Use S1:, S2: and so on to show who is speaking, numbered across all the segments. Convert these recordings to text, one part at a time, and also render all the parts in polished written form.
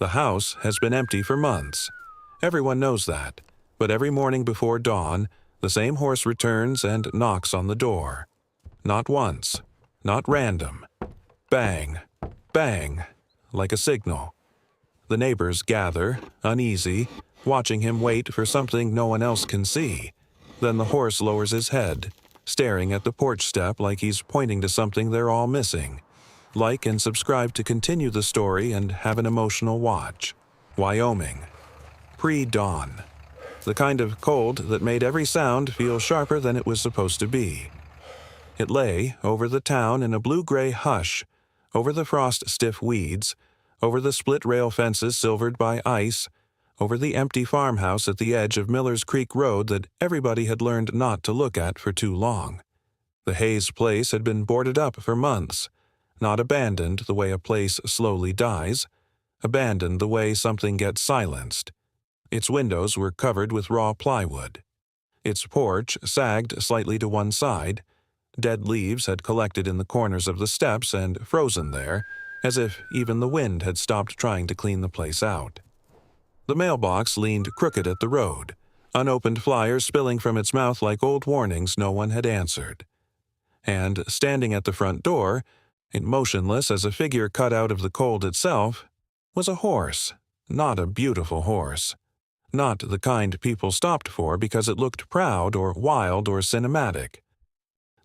S1: The house has been empty for months. Everyone knows that, but every morning before dawn, the same horse returns and knocks on the door. Not once, not random. Bang, bang, like a signal. The neighbors gather, uneasy, watching him wait for something no one else can see. Then the horse lowers his head, staring at the porch step like he's pointing to something they're all missing. Like and subscribe to continue the story and have an emotional watch. Wyoming. Pre-dawn. The kind of cold that made every sound feel sharper than it was supposed to be. It lay over the town in a blue-gray hush, over the frost-stiff weeds, over the split-rail fences silvered by ice, over the empty farmhouse at the edge of Miller's Creek Road that everybody had learned not to look at for too long. The Hayes place had been boarded up for months, not abandoned the way a place slowly dies, abandoned the way something gets silenced. Its windows were covered with raw plywood. Its porch sagged slightly to one side. Dead leaves had collected in the corners of the steps and frozen there, as if even the wind had stopped trying to clean the place out. The mailbox leaned crooked at the road, unopened flyers spilling from its mouth like old warnings no one had answered. And standing at the front door, motionless as a figure cut out of the cold itself, was a horse, not a beautiful horse. Not the kind people stopped for because it looked proud or wild or cinematic.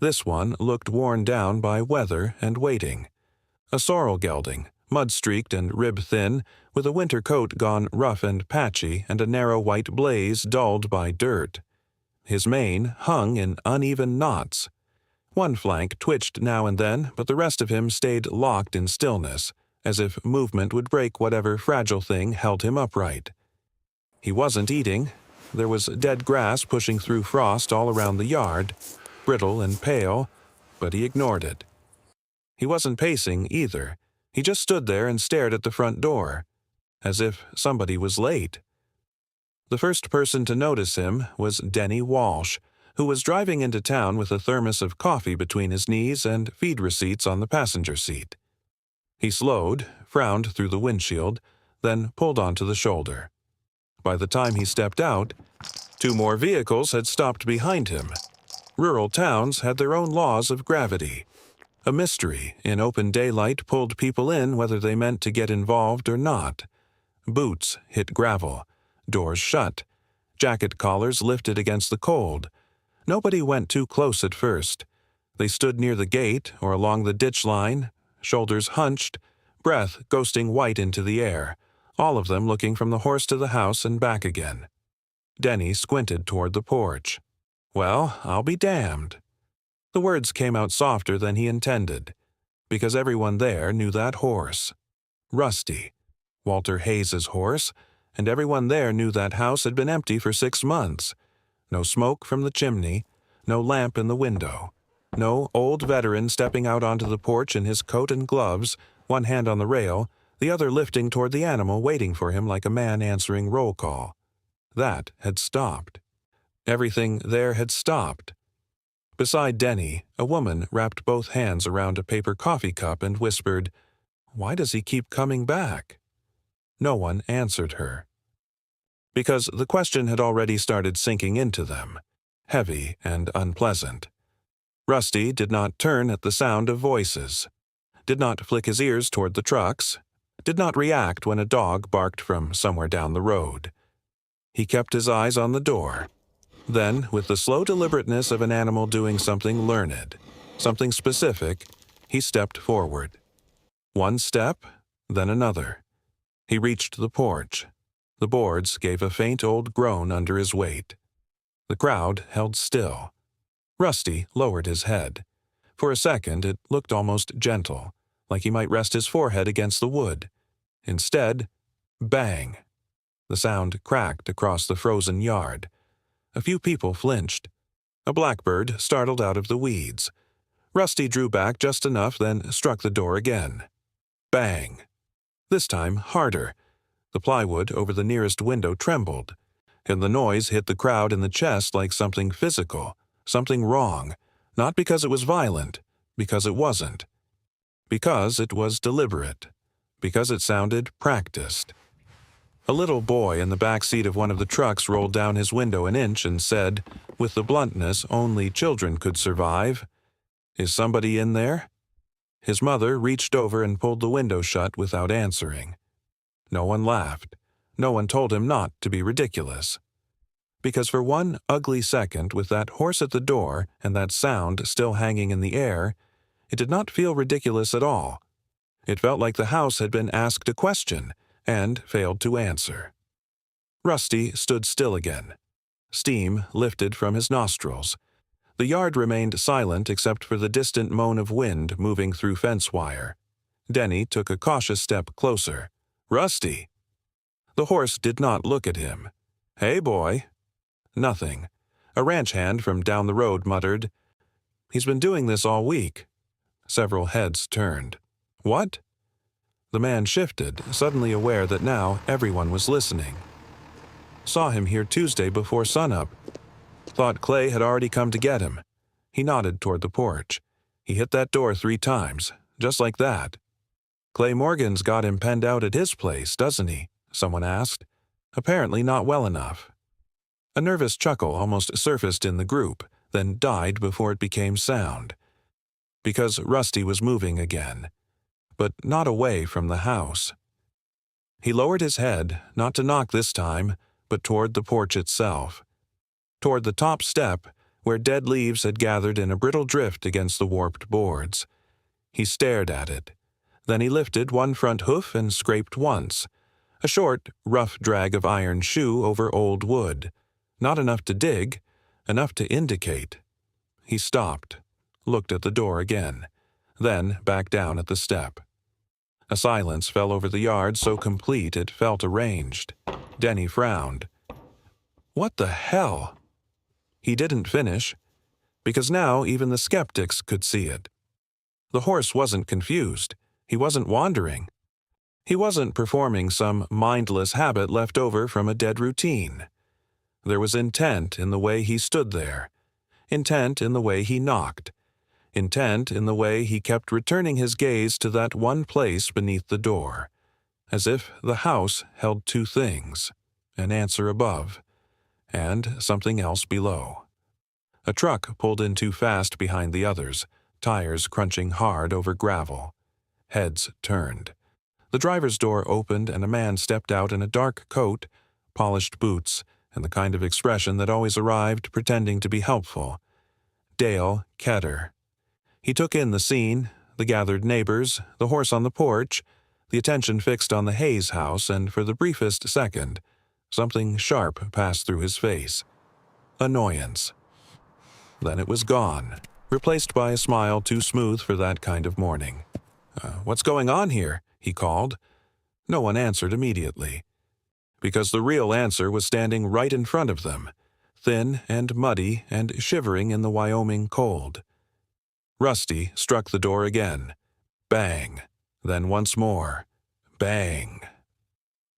S1: This one looked worn down by weather and waiting. A sorrel gelding, mud-streaked and rib-thin, with a winter coat gone rough and patchy and a narrow white blaze dulled by dirt. His mane hung in uneven knots. One flank twitched now and then, but the rest of him stayed locked in stillness, as if movement would break whatever fragile thing held him upright. He wasn't eating. There was dead grass pushing through frost all around the yard, brittle and pale, but he ignored it. He wasn't pacing either. He just stood there and stared at the front door, as if somebody was late. The first person to notice him was Denny Walsh, who was driving into town with a thermos of coffee between his knees and feed receipts on the passenger seat. He slowed, frowned through the windshield, then pulled onto the shoulder. By the time he stepped out, 2 more vehicles had stopped behind him. Rural towns had their own laws of gravity. A mystery in open daylight pulled people in whether they meant to get involved or not. Boots hit gravel, doors shut, jacket collars lifted against the cold. Nobody went too close at first. They stood near the gate or along the ditch line, shoulders hunched, breath ghosting white into the air, all of them looking from the horse to the house and back again. Denny squinted toward the porch. "Well, I'll be damned." The words came out softer than he intended, because everyone there knew that horse. Rusty, Walter Hayes's horse, and everyone there knew that house had been empty for 6 months. No smoke from the chimney, no lamp in the window, no old veteran stepping out onto the porch in his coat and gloves, one hand on the rail, the other lifting toward the animal waiting for him like a man answering roll call. That had stopped. Everything there had stopped. Beside Denny, a woman wrapped both hands around a paper coffee cup and whispered, "Why does he keep coming back?" No one answered her. Because the question had already started sinking into them, heavy and unpleasant. Rusty did not turn at the sound of voices, did not flick his ears toward the trucks, did not react when a dog barked from somewhere down the road. He kept his eyes on the door. Then, with the slow deliberateness of an animal doing something learned, something specific, he stepped forward. One step, then another. He reached the porch. The boards gave a faint old groan under his weight. The crowd held still. Rusty lowered his head. For a second, it looked almost gentle, like he might rest his forehead against the wood. Instead, bang! The sound cracked across the frozen yard. A few people flinched. A blackbird startled out of the weeds. Rusty drew back just enough, then struck the door again. Bang! This time harder. The plywood over the nearest window trembled, and the noise hit the crowd in the chest like something physical, something wrong, not because it was violent, because it wasn't. Because it was deliberate. Because it sounded practiced. A little boy in the back seat of one of the trucks rolled down his window an inch and said, with the bluntness only children could survive, "Is somebody in there?" His mother reached over and pulled the window shut without answering. No one laughed. No one told him not to be ridiculous. Because for one ugly second, with that horse at the door and that sound still hanging in the air, it did not feel ridiculous at all. It felt like the house had been asked a question and failed to answer. Rusty stood still again. Steam lifted from his nostrils. The yard remained silent except for the distant moan of wind moving through fence wire. Denny took a cautious step closer. "Rusty!" The horse did not look at him. "Hey, boy." Nothing. A ranch hand from down the road muttered, "He's been doing this all week." Several heads turned. "What?" The man shifted, suddenly aware that now everyone was listening. "Saw him here Tuesday before sunup. Thought Clay had already come to get him." He nodded toward the porch. "He hit that door 3 times, just like that." "Clay Morgan's got him penned out at his place, doesn't he?" someone asked. "Apparently not well enough." A nervous chuckle almost surfaced in the group, then died before it became sound. Because Rusty was moving again, but not away from the house. He lowered his head, not to knock this time, but toward the porch itself. Toward the top step, where dead leaves had gathered in a brittle drift against the warped boards. He stared at it. Then he lifted one front hoof and scraped once. A short, rough drag of iron shoe over old wood. Not enough to dig, enough to indicate. He stopped, looked at the door again, then back down at the step. A silence fell over the yard so complete it felt arranged. Denny frowned. "What the hell?" He didn't finish, because now even the skeptics could see it. The horse wasn't confused. He wasn't wandering. He wasn't performing some mindless habit left over from a dead routine. There was intent in the way he stood there, intent in the way he knocked, intent in the way he kept returning his gaze to that one place beneath the door, as if the house held 2 things, an answer above, and something else below. A truck pulled in too fast behind the others, tires crunching hard over gravel. Heads turned. The driver's door opened and a man stepped out in a dark coat, polished boots, and the kind of expression that always arrived pretending to be helpful. Dale Ketter. He took in the scene, the gathered neighbors, the horse on the porch, the attention fixed on the Hayes house, and for the briefest second, something sharp passed through his face. Annoyance. Then it was gone, replaced by a smile too smooth for that kind of morning. "What's going on here?" he called. No one answered immediately. Because the real answer was standing right in front of them, thin and muddy and shivering in the Wyoming cold. Rusty struck the door again. Bang. Then once more. Bang.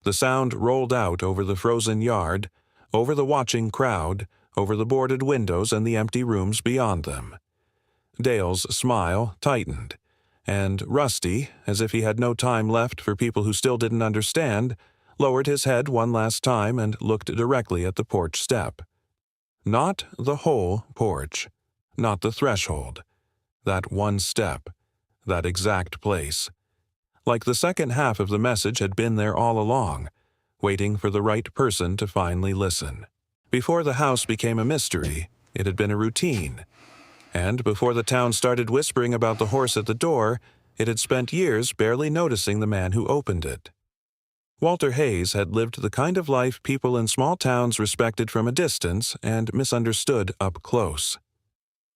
S1: The sound rolled out over the frozen yard, over the watching crowd, over the boarded windows and the empty rooms beyond them. Dale's smile tightened, and Rusty, as if he had no time left for people who still didn't understand, lowered his head one last time and looked directly at the porch step. Not the whole porch, not the threshold. That one step, that exact place. Like the second half of the message had been there all along, waiting for the right person to finally listen. Before the house became a mystery, it had been a routine. And before the town started whispering about the horse at the door, it had spent years barely noticing the man who opened it. Walter Hayes had lived the kind of life people in small towns respected from a distance and misunderstood up close.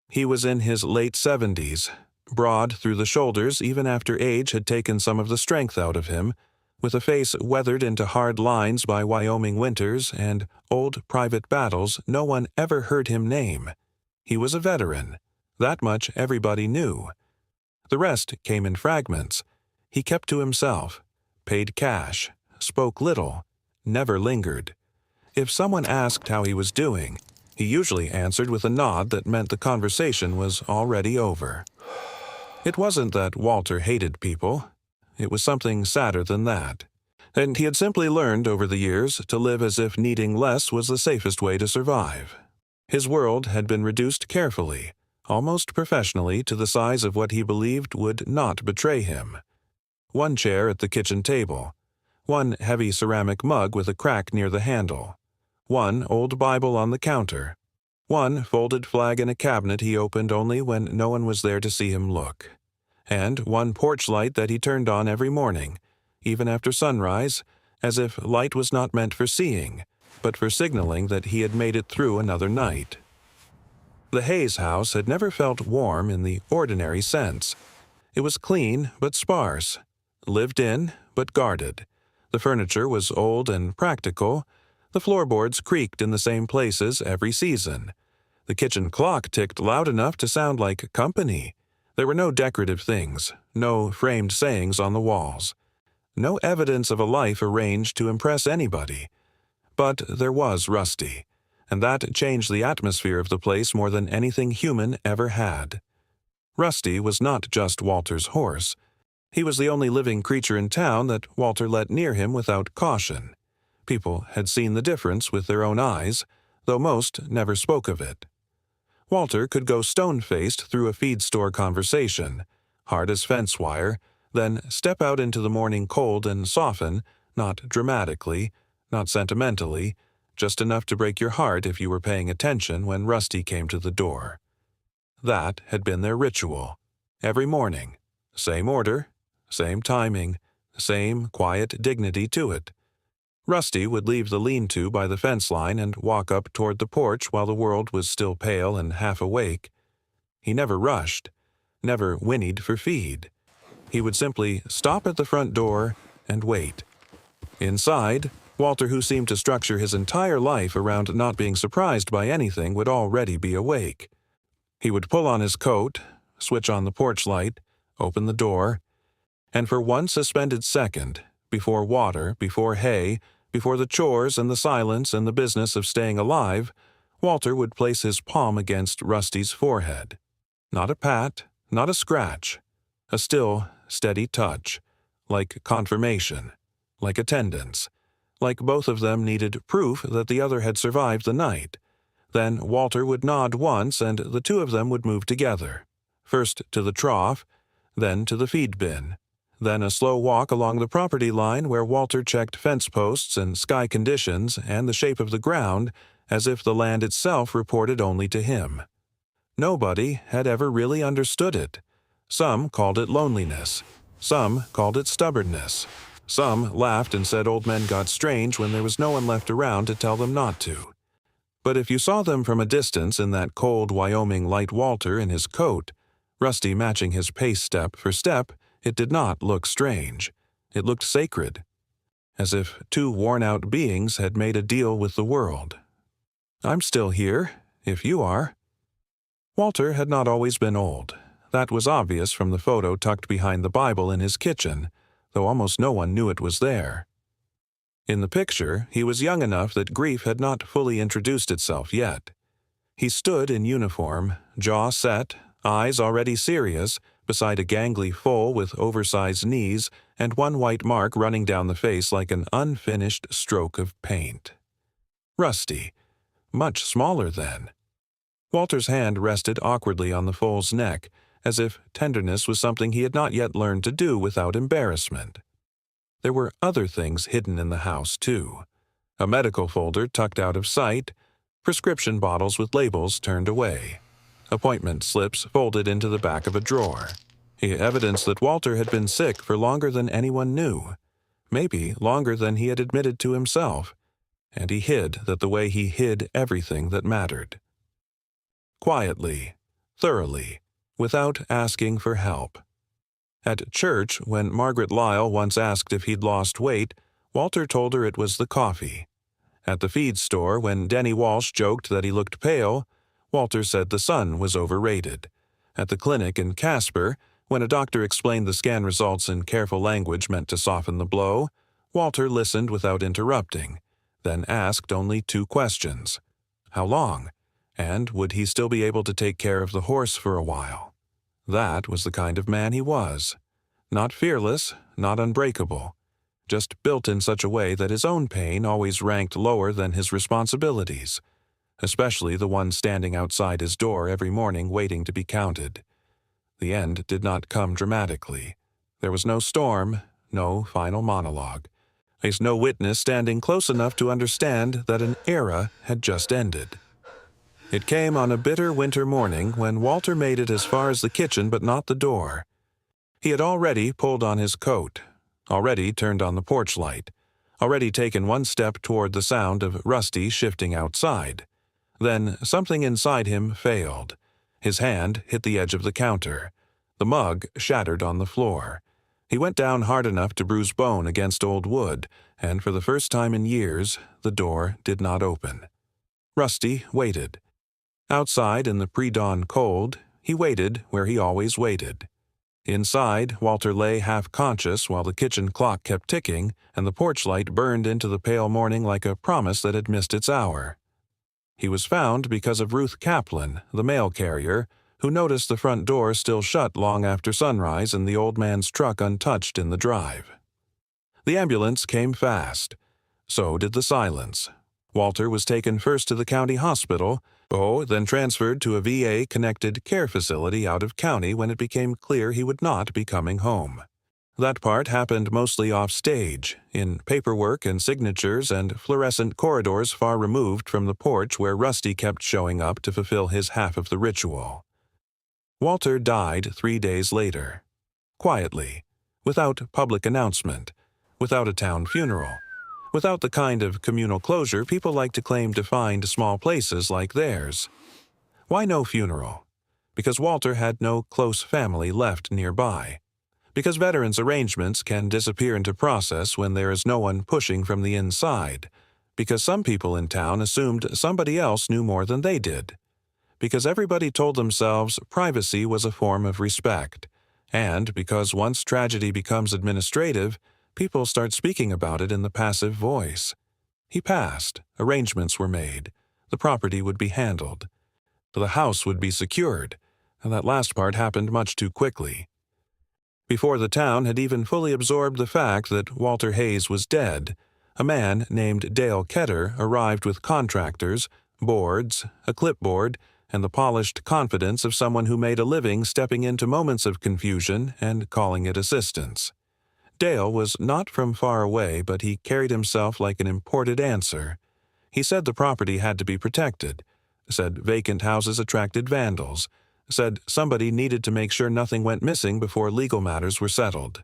S1: He was in his late 70s, broad through the shoulders even after age had taken some of the strength out of him, with a face weathered into hard lines by Wyoming winters and old private battles no one ever heard him name. He was a veteran. That much everybody knew. The rest came in fragments. He kept to himself, paid cash, spoke little, never lingered. If someone asked how he was doing, he usually answered with a nod that meant the conversation was already over. It wasn't that Walter hated people. It was something sadder than that. and he had simply learned over the years to live as if needing less was the safest way to survive. His world had been reduced carefully, almost professionally, to the size of what he believed would not betray him. One chair at the kitchen table, one heavy ceramic mug with a crack near the handle, one old Bible on the counter, one folded flag in a cabinet he opened only when no one was there to see him look, and one porch light that he turned on every morning, even after sunrise, as if light was not meant for seeing, but for signaling that he had made it through another night. The Hayes house had never felt warm in the ordinary sense. It was clean but sparse, lived in but guarded. The furniture was old and practical. The floorboards creaked in the same places every season. The kitchen clock ticked loud enough to sound like company. There were no decorative things, no framed sayings on the walls, no evidence of a life arranged to impress anybody. But there was Rusty, and that changed the atmosphere of the place more than anything human ever had. Rusty was not just Walter's horse. He was the only living creature in town that Walter let near him without caution. People had seen the difference with their own eyes, though most never spoke of it. Walter could go stone-faced through a feed store conversation, hard as fence wire, then step out into the morning cold and soften, not dramatically, not sentimentally, just enough to break your heart if you were paying attention when Rusty came to the door. That had been their ritual. Every morning. Same order, same timing, same quiet dignity to it. Rusty would leave the lean-to by the fence line and walk up toward the porch while the world was still pale and half awake. He never rushed, never whinnied for feed. He would simply stop at the front door and wait. Inside, Walter, who seemed to structure his entire life around not being surprised by anything, would already be awake. He would pull on his coat, switch on the porch light, open the door, and for one suspended second, before water, before hay, before the chores and the silence and the business of staying alive, Walter would place his palm against Rusty's forehead. Not a pat, not a scratch. A still, steady touch, like confirmation, like attendance, like both of them needed proof that the other had survived the night. Then Walter would nod once and the two of them would move together, first to the trough, then to the feed bin, then a slow walk along the property line where Walter checked fence posts and sky conditions and the shape of the ground as if the land itself reported only to him. Nobody had ever really understood it. Some called it loneliness. Some called it stubbornness. Some laughed and said old men got strange when there was no one left around to tell them not to. But if you saw them from a distance in that cold Wyoming light Walter in his coat, Rusty matching his pace step for step, it did not look strange. It looked sacred, as if two worn-out beings had made a deal with the world. I'm still here, if you are. Walter had not always been old. That was obvious from the photo tucked behind the Bible in his kitchen, though almost no one knew it was there. In the picture, he was young enough that grief had not fully introduced itself yet. He stood in uniform, jaw set, eyes already serious, beside a gangly foal with oversized knees and one white mark running down the face like an unfinished stroke of paint. Rusty, much smaller then. Walter's hand rested awkwardly on the foal's neck, as if tenderness was something he had not yet learned to do without embarrassment. There were other things hidden in the house, too. A medical folder tucked out of sight, prescription bottles with labels turned away, appointment slips folded into the back of a drawer. Evidence that Walter had been sick for longer than anyone knew, maybe longer than he had admitted to himself, and he hid that the way he hid everything that mattered. Quietly, thoroughly, without asking for help. At church, when Margaret Lyle once asked if he'd lost weight, Walter told her it was the coffee. At the feed store, when Denny Walsh joked that he looked pale, Walter said the sun was overrated. At the clinic in Casper, when a doctor explained the scan results in careful language meant to soften the blow, Walter listened without interrupting, then asked only 2 questions. How long? And would he still be able to take care of the horse for a while? That was the kind of man he was. Not fearless, not unbreakable. just built in such a way that his own pain always ranked lower than his responsibilities, especially the one standing outside his door every morning waiting to be counted. The end did not come dramatically. There was no storm, no final monologue. There was no witness standing close enough to understand that an era had just ended. It came on a bitter winter morning when Walter made it as far as the kitchen but not the door. He had already pulled on his coat, already turned on the porch light, already taken one step toward the sound of Rusty shifting outside. Then something inside him failed. His hand hit the edge of the counter. The mug shattered on the floor. He went down hard enough to bruise bone against old wood, and for the first time in years, the door did not open. Rusty waited. Outside in the pre-dawn cold, he waited where he always waited. Inside, Walter lay half-conscious while the kitchen clock kept ticking and the porch light burned into the pale morning like a promise that had missed its hour. He was found because of Ruth Kaplan, the mail carrier, who noticed the front door still shut long after sunrise and the old man's truck untouched in the drive. The ambulance came fast. So did the silence. Walter was taken first to the county hospital, then transferred to a VA-connected care facility out of county when it became clear he would not be coming home. That part happened mostly off-stage, in paperwork and signatures and fluorescent corridors far removed from the porch where Rusty kept showing up to fulfill his half of the ritual. Walter died 3 days later. Quietly, without public announcement, without a town funeral, without the kind of communal closure people like to claim to find small places like theirs. Why no funeral? Because Walter had no close family left nearby. Because veterans' arrangements can disappear into process when there is no one pushing from the inside. Because some people in town assumed somebody else knew more than they did. Because everybody told themselves privacy was a form of respect. And because once tragedy becomes administrative, people start speaking about it in the passive voice. He passed, arrangements were made, the property would be handled. The house would be secured, and that last part happened much too quickly. Before the town had even fully absorbed the fact that Walter Hayes was dead, a man named Dale Ketter arrived with contractors, boards, a clipboard, and the polished confidence of someone who made a living stepping into moments of confusion and calling it assistance. Dale was not from far away, but he carried himself like an imported answer. He said the property had to be protected, said vacant houses attracted vandals, said somebody needed to make sure nothing went missing before legal matters were settled.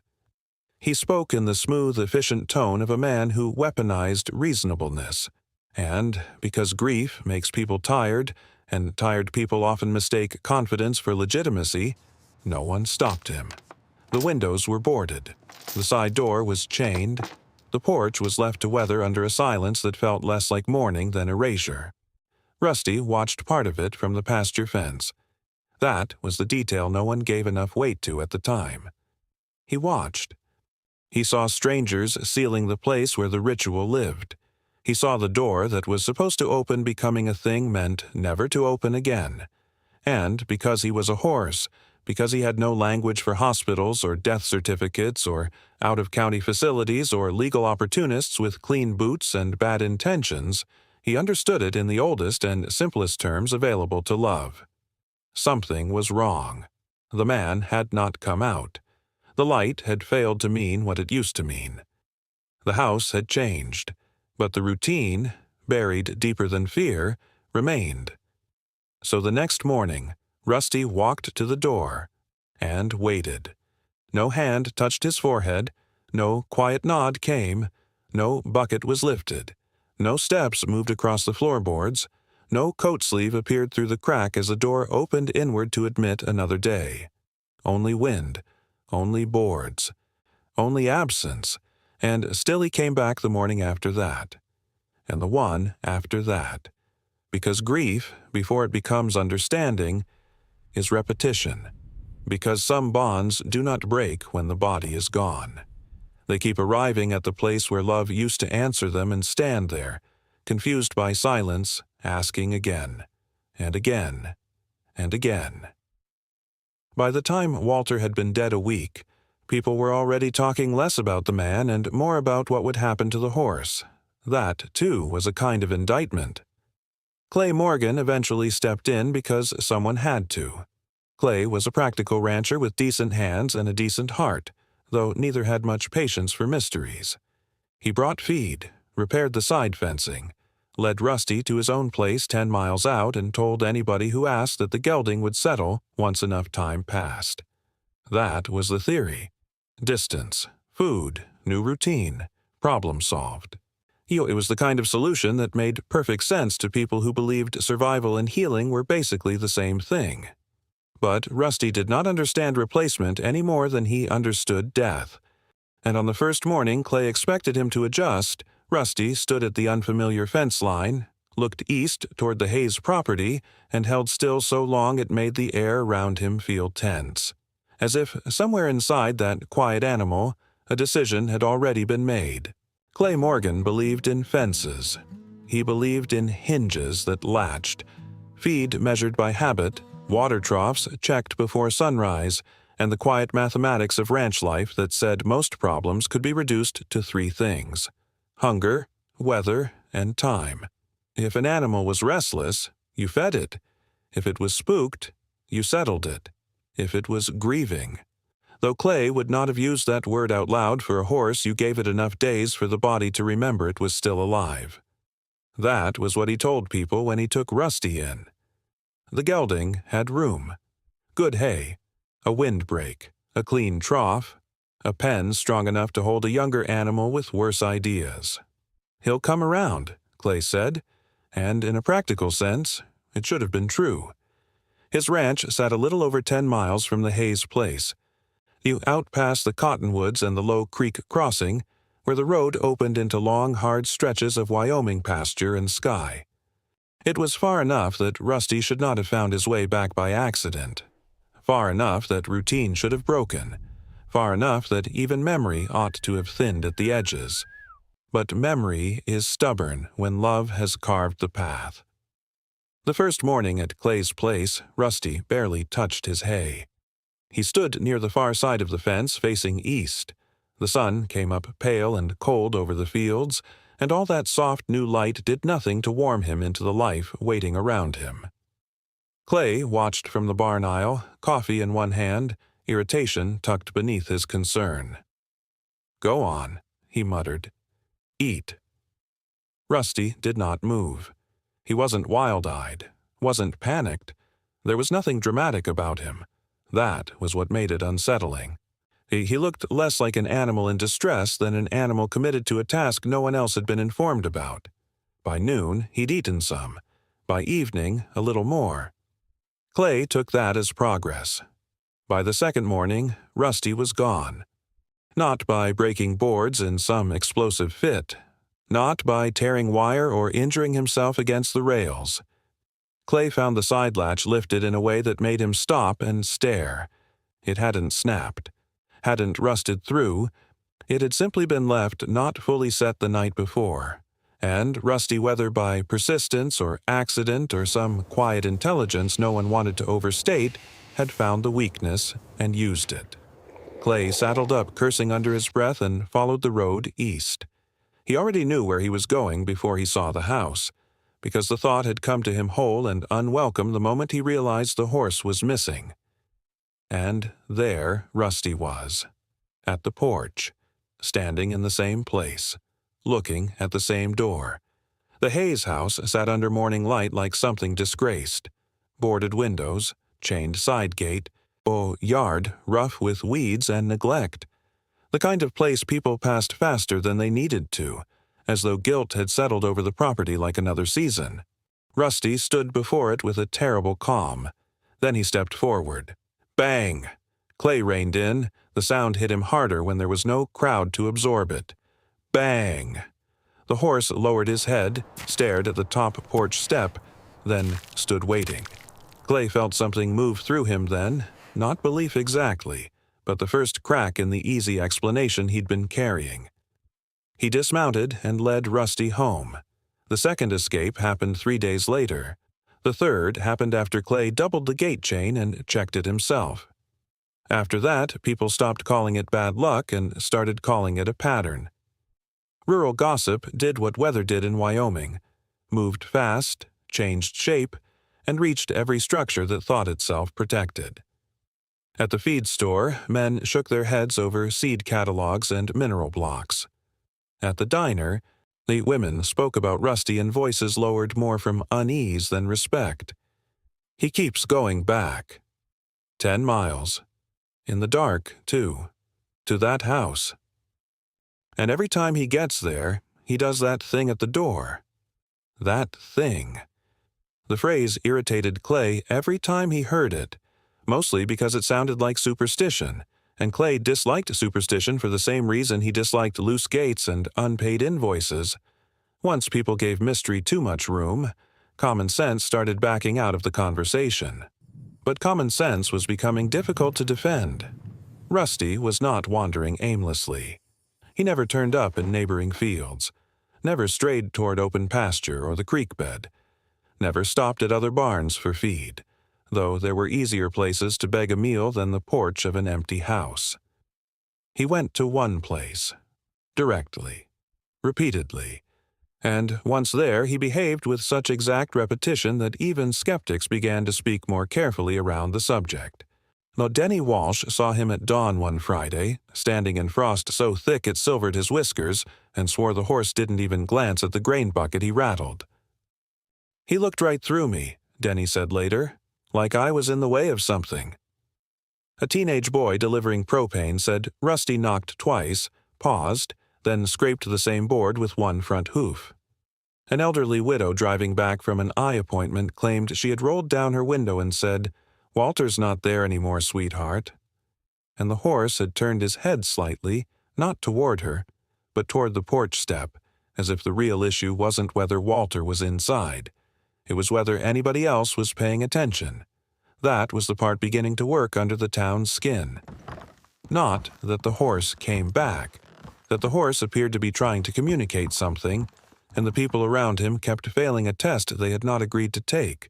S1: He spoke in the smooth, efficient tone of a man who weaponized reasonableness. And, because grief makes people tired, and tired people often mistake confidence for legitimacy, no one stopped him. The windows were boarded. The side door was chained. The porch was left to weather under a silence that felt less like mourning than erasure. Rusty watched part of it from the pasture fence. That was the detail no one gave enough weight to at the time. He watched. He saw strangers sealing the place where the ritual lived. He saw the door that was supposed to open becoming a thing meant never to open again. And because he was a horse, because he had no language for hospitals or death certificates or out-of-county facilities or legal opportunists with clean boots and bad intentions, he understood it in the oldest and simplest terms available to love. Something was wrong. The man had not come out. The light had failed to mean what it used to mean. The house had changed, but the routine, buried deeper than fear, remained. So the next morning, Rusty walked to the door and waited. No hand touched his forehead, no quiet nod came, no bucket was lifted, no steps moved across the floorboards, no coat sleeve appeared through the crack as the door opened inward to admit another day. Only wind, only boards, only absence, and still he came back the morning after that, and the one after that, because grief, before it becomes understanding, is repetition, because some bonds do not break when the body is gone. They keep arriving at the place where love used to answer them and stand there, confused by silence, asking again, and again, and again. By the time Walter had been dead a week, People were already talking less about the man and more about what would happen to the horse. That, too, was a kind of indictment. Clay Morgan eventually stepped in because someone had to. Clay was a practical rancher with decent hands and a decent heart, though neither had much patience for mysteries. He brought feed, repaired the side fencing, led Rusty to his own place 10 miles out, and told anybody who asked that the gelding would settle once enough time passed. That was the theory. Distance, food, new routine, problem solved. It was the kind of solution that made perfect sense to people who believed survival and healing were basically the same thing. But Rusty did not understand replacement any more than he understood death. And on the first morning Clay expected him to adjust, Rusty stood at the unfamiliar fence line, looked east toward the Hayes property, and held still so long it made the air around him feel tense. As if somewhere inside that quiet animal, a decision had already been made. Clay Morgan believed in fences. He believed in hinges that latched, feed measured by habit, water troughs checked before sunrise, and the quiet mathematics of ranch life that said most problems could be reduced to 3 things: hunger, weather, and time. If an animal was restless, you fed it. If it was spooked, you settled it. If it was grieving. Though Clay would not have used that word out loud for a horse, you gave it enough days for the body to remember it was still alive. That was what he told people when he took Rusty in. The gelding had room. Good hay, a windbreak, a clean trough, a pen strong enough to hold a younger animal with worse ideas. "He'll come around," Clay said, and in a practical sense, it should have been true. His ranch sat a little over 10 miles from the Hayes place. You out past the cottonwoods and the low creek crossing, where the road opened into long, hard stretches of Wyoming pasture and sky. It was far enough that Rusty should not have found his way back by accident. Far enough that routine should have broken. Far enough that even memory ought to have thinned at the edges. But memory is stubborn when love has carved the path. The first morning at Clay's place, Rusty barely touched his hay. He stood near the far side of the fence facing east. The sun came up pale and cold over the fields, and all that soft new light did nothing to warm him into the life waiting around him. Clay watched from the barn aisle, coffee in one hand, irritation tucked beneath his concern. "Go on," he muttered. "Eat." Rusty did not move. He wasn't wild-eyed, wasn't panicked. There was nothing dramatic about him. That was what made it unsettling. He looked less like an animal in distress than an animal committed to a task no one else had been informed about. By noon, he'd eaten some. By evening, a little more. Clay took that as progress. By the second morning, Rusty was gone. Not by breaking boards in some explosive fit. Not by tearing wire or injuring himself against the rails. Clay found the side latch lifted in a way that made him stop and stare. It hadn't snapped. Hadn't rusted through. It had simply been left not fully set the night before. And Rusty, whether by persistence or accident or some quiet intelligence no one wanted to overstate, had found the weakness and used it. Clay saddled up, cursing under his breath, and followed the road east. He already knew where he was going before he saw the house, because the thought had come to him whole and unwelcome the moment he realized the horse was missing. And there Rusty was, at the porch, standing in the same place, looking at the same door. The Hayes house sat under morning light like something disgraced. Boarded windows, chained side gate, yard rough with weeds and neglect. The kind of place people passed faster than they needed to, as though guilt had settled over the property like another season. Rusty stood before it with a terrible calm. Then he stepped forward. Bang! Clay reined in. The sound hit him harder when there was no crowd to absorb it. Bang! The horse lowered his head, stared at the top porch step, then stood waiting. Clay felt something move through him then, not belief exactly, but the first crack in the easy explanation he'd been carrying. He dismounted and led Rusty home. The second escape happened 3 days later. The third happened after Clay doubled the gate chain and checked it himself. After that, people stopped calling it bad luck and started calling it a pattern. Rural gossip did what weather did in Wyoming, moved fast, changed shape, and reached every structure that thought itself protected. At the feed store, men shook their heads over seed catalogs and mineral blocks. At the diner, the women spoke about Rusty in voices lowered more from unease than respect. He keeps going back. 10 miles. In the dark, too. To that house. And every time he gets there, he does that thing at the door. That thing. The phrase irritated Clay every time he heard it, mostly because it sounded like superstition, and Clay disliked superstition for the same reason he disliked loose gates and unpaid invoices. Once people gave mystery too much room, common sense started backing out of the conversation. But common sense was becoming difficult to defend. Rusty was not wandering aimlessly. He never turned up in neighboring fields, never strayed toward open pasture or the creek bed, never stopped at other barns for feed, though there were easier places to beg a meal than the porch of an empty house. He went to one place, directly, repeatedly, and once there he behaved with such exact repetition that even skeptics began to speak more carefully around the subject. Though Denny Walsh saw him at dawn one Friday, standing in frost so thick it silvered his whiskers, and swore the horse didn't even glance at the grain bucket he rattled. "He looked right through me," Denny said later, "like I was in the way of something." A teenage boy delivering propane said Rusty knocked twice, paused, then scraped the same board with one front hoof. An elderly widow driving back from an eye appointment claimed she had rolled down her window and said, "Walter's not there anymore, sweetheart." And the horse had turned his head slightly, not toward her, but toward the porch step, as if the real issue wasn't whether Walter was inside. It was whether anybody else was paying attention. That was the part beginning to work under the town's skin. Not that the horse came back, that the horse appeared to be trying to communicate something, and the people around him kept failing a test they had not agreed to take.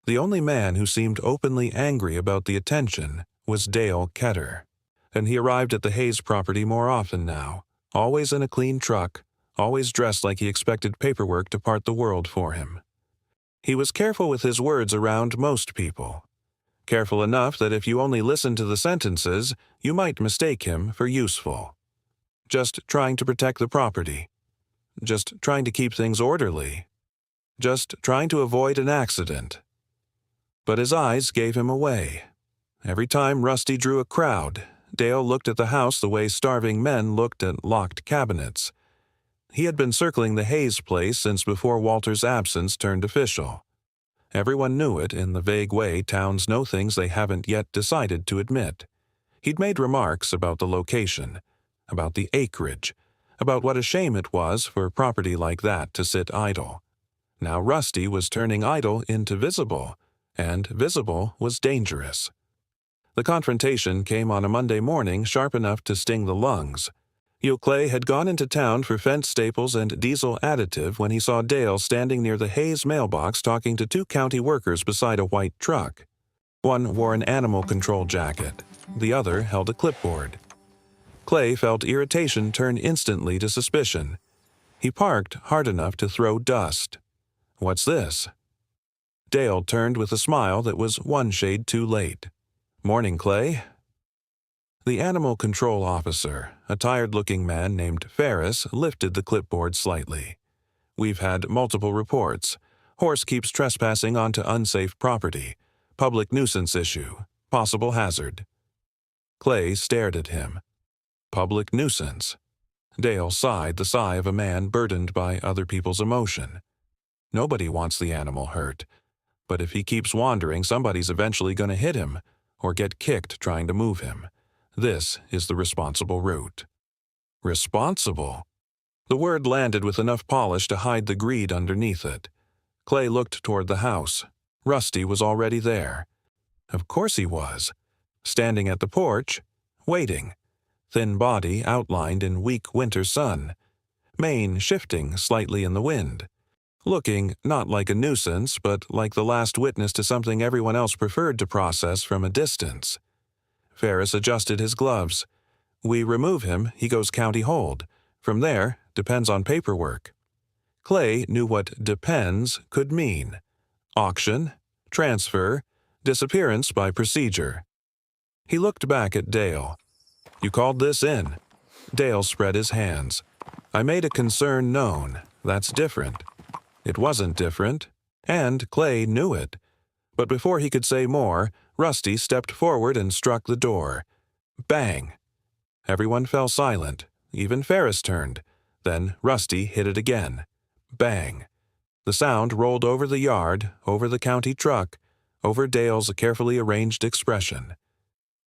S1: The only man who seemed openly angry about the attention was Dale Ketter, and he arrived at the Hayes property more often now, always in a clean truck, always dressed like he expected paperwork to part the world for him. He was careful with his words around most people. Careful enough that if you only listened to the sentences, you might mistake him for useful. Just trying to protect the property. Just trying to keep things orderly. Just trying to avoid an accident. But his eyes gave him away. Every time Rusty drew a crowd, Dale looked at the house the way starving men looked at locked cabinets. He had been circling the Hayes place since before Walter's absence turned official. Everyone knew it in the vague way towns know things they haven't yet decided to admit. He'd made remarks about the location, about the acreage, about what a shame it was for property like that to sit idle. Now Rusty was turning idle into visible, and visible was dangerous. The confrontation came on a Monday morning sharp enough to sting the lungs. Hugh Clay had gone into town for fence staples and diesel additive when he saw Dale standing near the Hayes mailbox talking to 2 county workers beside a white truck. One wore an animal control jacket. The other held a clipboard. Clay felt irritation turn instantly to suspicion. He parked hard enough to throw dust. "What's this?" Dale turned with a smile that was one shade too late. "Morning, Clay." The animal control officer, a tired-looking man named Ferris, lifted the clipboard slightly. "We've had multiple reports. Horse keeps trespassing onto unsafe property. Public nuisance issue. Possible hazard." Clay stared at him. Public nuisance. Dale sighed the sigh of a man burdened by other people's emotion. Nobody wants the animal hurt. But if he keeps wandering, somebody's eventually going to hit him, or get kicked trying to move him. This is the responsible route. Responsible? The word landed with enough polish to hide the greed underneath it. Clay looked toward the house. Rusty was already there. Of course he was. Standing at the porch, waiting. Thin body outlined in weak winter sun. Mane shifting slightly in the wind. Looking not like a nuisance, but like the last witness to something everyone else preferred to process from a distance. Ferris adjusted his gloves. We remove him, he goes county hold. From there, depends on paperwork. Clay knew what depends could mean. Auction, transfer, disappearance by procedure. He looked back at Dale. You called this in. Dale spread his hands. I made a concern known. That's different. It wasn't different, and Clay knew it. But before he could say more, Rusty stepped forward and struck the door. Bang! Everyone fell silent. Even Ferris turned. Then Rusty hit it again. Bang! The sound rolled over the yard, over the county truck, over Dale's carefully arranged expression.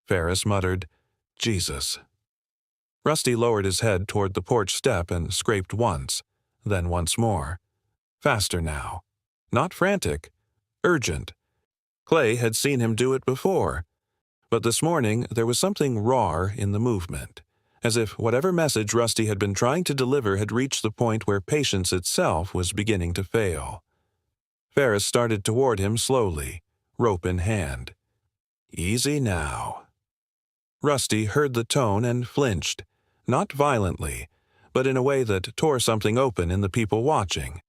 S1: Ferris muttered, Jesus. Rusty lowered his head toward the porch step and scraped once, then once more. Faster now. Not frantic. Urgent. Clay had seen him do it before. But this morning there was something raw in the movement, as if whatever message Rusty had been trying to deliver had reached the point where patience itself was beginning to fail. Ferris started toward him slowly, rope in hand. Easy now. Rusty heard the tone and flinched, not violently, but in a way that tore something open in the people watching.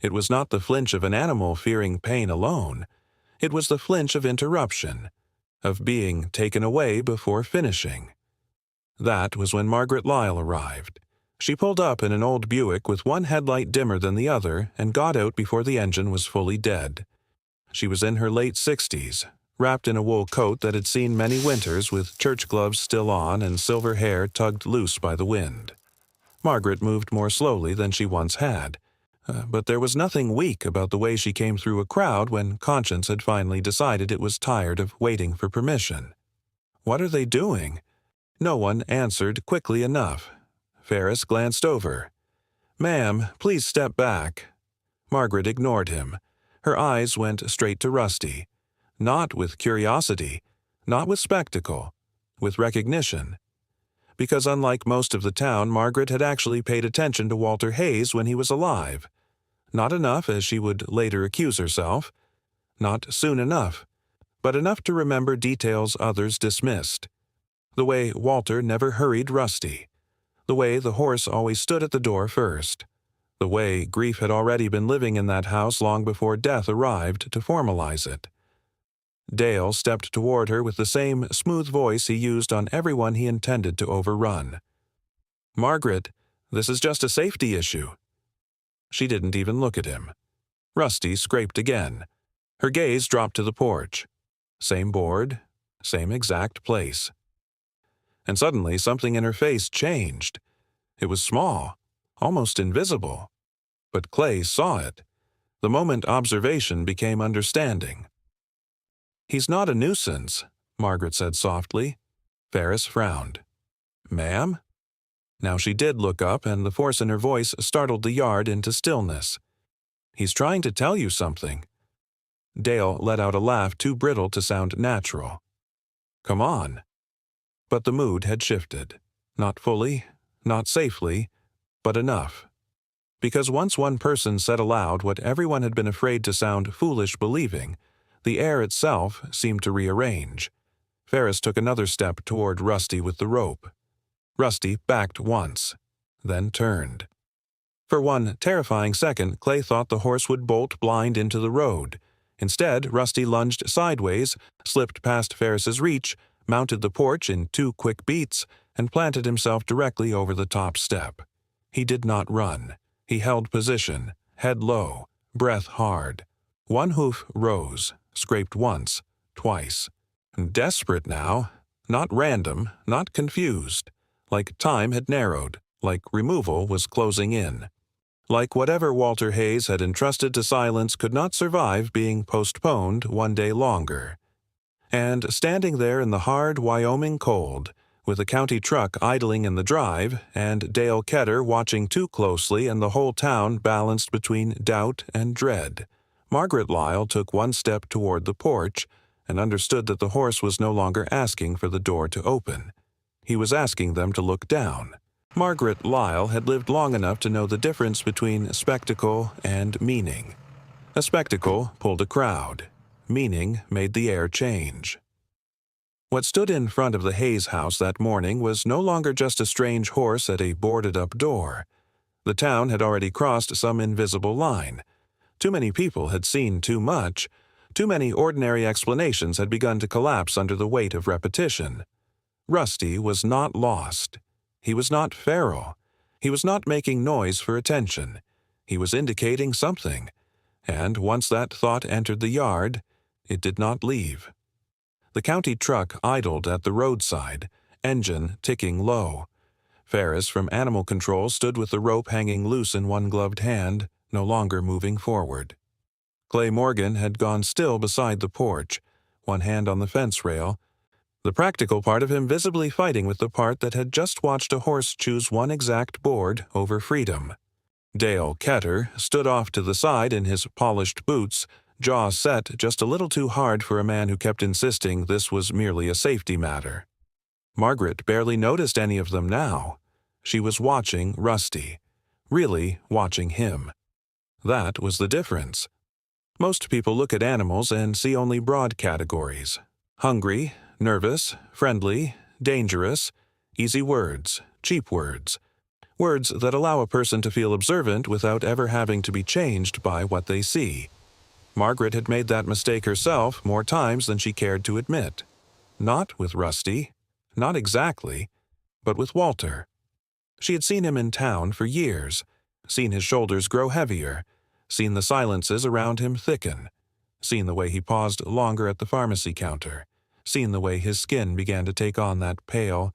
S1: It was not the flinch of an animal fearing pain alone. It was the flinch of interruption, of being taken away before finishing. That was when Margaret Lyle arrived. She pulled up in an old Buick with one headlight dimmer than the other and got out before the engine was fully dead. She was in her late 60s, wrapped in a wool coat that had seen many winters with church gloves still on and silver hair tugged loose by the wind. Margaret moved more slowly than she once had, but there was nothing weak about the way she came through a crowd when conscience had finally decided it was tired of waiting for permission. What are they doing? No one answered quickly enough. Ferris glanced over. Ma'am, please step back. Margaret ignored him. Her eyes went straight to Rusty. Not with curiosity, not with spectacle, with recognition. Because unlike most of the town, Margaret had actually paid attention to Walter Hayes when he was alive. Not enough, as she would later accuse herself. Not soon enough, but enough to remember details others dismissed. The way Walter never hurried Rusty. The way the horse always stood at the door first. The way grief had already been living in that house long before death arrived to formalize it. Dale stepped toward her with the same smooth voice he used on everyone he intended to overrun. Margaret, this is just a safety issue. She didn't even look at him. Rusty scraped again. Her gaze dropped to the porch. Same board, same exact place. And suddenly something in her face changed. It was small, almost invisible. But Clay saw it. The moment observation became understanding. He's not a nuisance, Margaret said softly. Ferris frowned. Ma'am? Now she did look up, and the force in her voice startled the yard into stillness. He's trying to tell you something. Dale let out a laugh too brittle to sound natural. Come on. But the mood had shifted. Not fully, not safely, but enough. Because once one person said aloud what everyone had been afraid to sound foolish believing, the air itself seemed to rearrange. Ferris took another step toward Rusty with the rope. Rusty backed once, then turned. For one terrifying second, Clay thought the horse would bolt blind into the road. Instead, Rusty lunged sideways, slipped past Ferris's reach, mounted the porch in 2 quick beats, and planted himself directly over the top step. He did not run. He held position, head low, breath hard. One hoof rose, scraped once, twice. Desperate now, not random, not confused. Like time had narrowed, like removal was closing in. Like whatever Walter Hayes had entrusted to silence could not survive being postponed one day longer. And standing there in the hard Wyoming cold, with a county truck idling in the drive, and Dale Ketter watching too closely and the whole town balanced between doubt and dread, Margaret Lyle took one step toward the porch and understood that the horse was no longer asking for the door to open. He was asking them to look down. Margaret Lyle had lived long enough to know the difference between spectacle and meaning. A spectacle pulled a crowd. Meaning made the air change. What stood in front of the Hayes house that morning was no longer just a strange horse at a boarded-up door. The town had already crossed some invisible line. Too many people had seen too much. Too many ordinary explanations had begun to collapse under the weight of repetition. Rusty was not lost. He was not feral. He was not making noise for attention. He was indicating something. And once that thought entered the yard, it did not leave. The county truck idled at the roadside, engine ticking low. Ferris from Animal Control stood with the rope hanging loose in one gloved hand, no longer moving forward. Clay Morgan had gone still beside the porch, one hand on the fence rail, the practical part of him visibly fighting with the part that had just watched a horse choose one exact board over freedom. Dale Ketter stood off to the side in his polished boots, jaw set just a little too hard for a man who kept insisting this was merely a safety matter. Margaret barely noticed any of them now. She was watching Rusty, really watching him. That was the difference. Most people look at animals and see only broad categories: hungry, nervous, friendly, dangerous, easy words, cheap words, words that allow a person to feel observant without ever having to be changed by what they see. Margaret had made that mistake herself more times than she cared to admit. Not with Rusty, not exactly, but with Walter. She had seen him in town for years, seen his shoulders grow heavier, seen the silences around him thicken, seen the way he paused longer at the pharmacy counter, seen the way his skin began to take on that pale,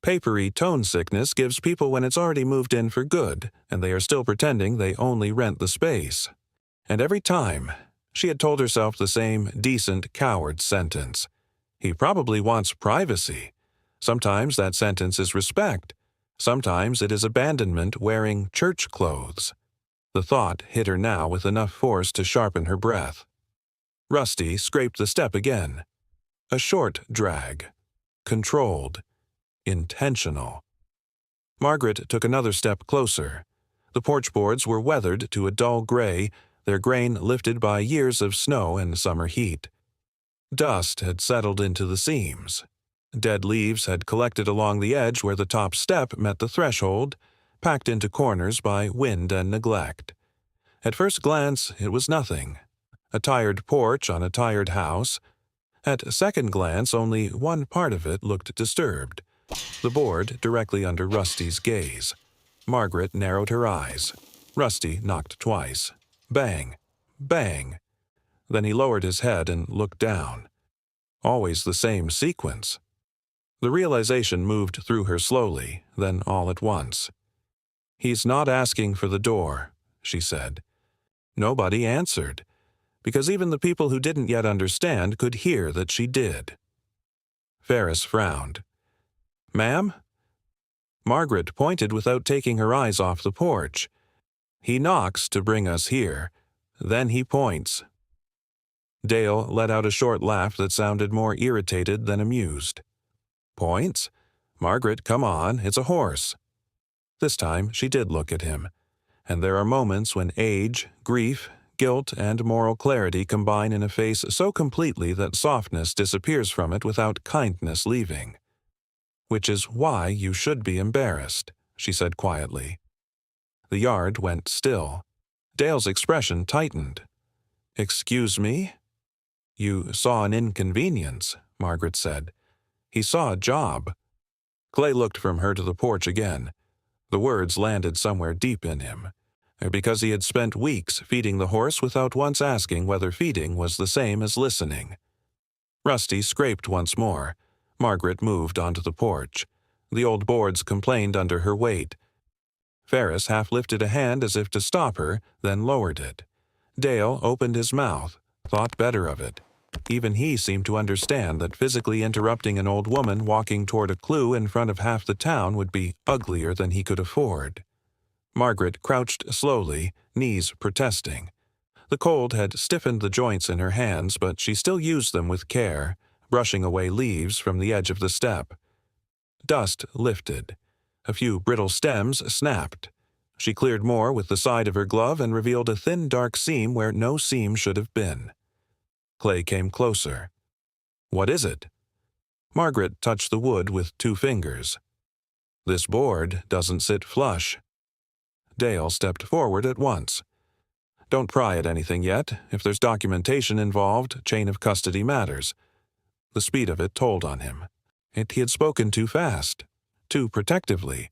S1: papery tone sickness gives people when it's already moved in for good and they are still pretending they only rent the space. And every time, she had told herself the same decent coward sentence. He probably wants privacy. Sometimes that sentence is respect. Sometimes it is abandonment wearing church clothes. The thought hit her now with enough force to sharpen her breath. Rusty scraped the step again. A short drag. Controlled. Intentional. Margaret took another step closer. The porch boards were weathered to a dull gray, their grain lifted by years of snow and summer heat. Dust had settled into the seams. Dead leaves had collected along the edge where the top step met the threshold, packed into corners by wind and neglect. At first glance, it was nothing. A tired porch on a tired house. At second glance, only one part of it looked disturbed. The board directly under Rusty's gaze. Margaret narrowed her eyes. Rusty knocked twice. Bang. Bang. Then he lowered his head and looked down. Always the same sequence. The realization moved through her slowly, then all at once. "He's not asking for the door," she said. Nobody answered, because even the people who didn't yet understand could hear that she did. Ferris frowned. "Ma'am?" Margaret pointed without taking her eyes off the porch. "He knocks to bring us here. Then he points." Dale let out a short laugh that sounded more irritated than amused. "Points? Margaret, come on, it's a horse." This time she did look at him, and there are moments when age, grief, guilt, and moral clarity combine in a face so completely that softness disappears from it without kindness leaving. "Which is why you should be embarrassed," she said quietly. The yard went still. Dale's expression tightened. "Excuse me?" "You saw an inconvenience," Margaret said. "He saw a job." Clay looked from her to the porch again. The words landed somewhere deep in him, because he had spent weeks feeding the horse without once asking whether feeding was the same as listening. Rusty scraped once more. Margaret moved onto the porch. The old boards complained under her weight. Ferris half lifted a hand as if to stop her, then lowered it. Dale opened his mouth, thought better of it. Even he seemed to understand that physically interrupting an old woman walking toward a clue in front of half the town would be uglier than he could afford. Margaret crouched slowly, knees protesting. The cold had stiffened the joints in her hands, but she still used them with care, brushing away leaves from the edge of the step. Dust lifted. A few brittle stems snapped. She cleared more with the side of her glove and revealed a thin dark seam where no seam should have been. Clay came closer. "What is it?" Margaret touched the wood with 2 fingers. "This board doesn't sit flush." Dale stepped forward at once. "Don't pry at anything yet. If there's documentation involved, chain of custody matters." The speed of it told on him. He had spoken too fast, too protectively.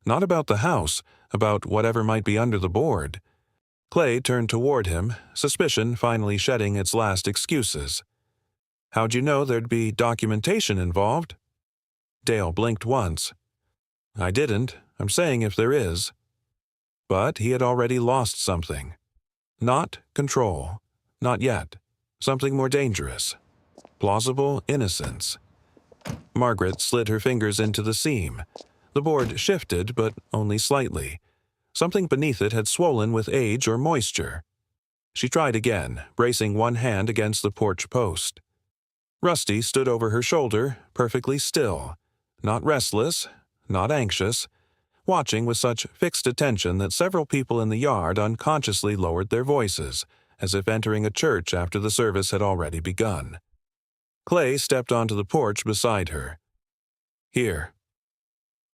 S1: Not about the house, about whatever might be under the board. Clay turned toward him, suspicion finally shedding its last excuses. "How'd you know there'd be documentation involved?" Dale blinked once. "I didn't. I'm saying if there is." But he had already lost something. Not control. Not yet. Something more dangerous. Plausible innocence. Margaret slid her fingers into the seam. The board shifted, but only slightly. Something beneath it had swollen with age or moisture. She tried again, bracing one hand against the porch post. Rusty stood over her shoulder, perfectly still. Not restless, not anxious, watching with such fixed attention that several people in the yard unconsciously lowered their voices, as if entering a church after the service had already begun. Clay stepped onto the porch beside her. "Here."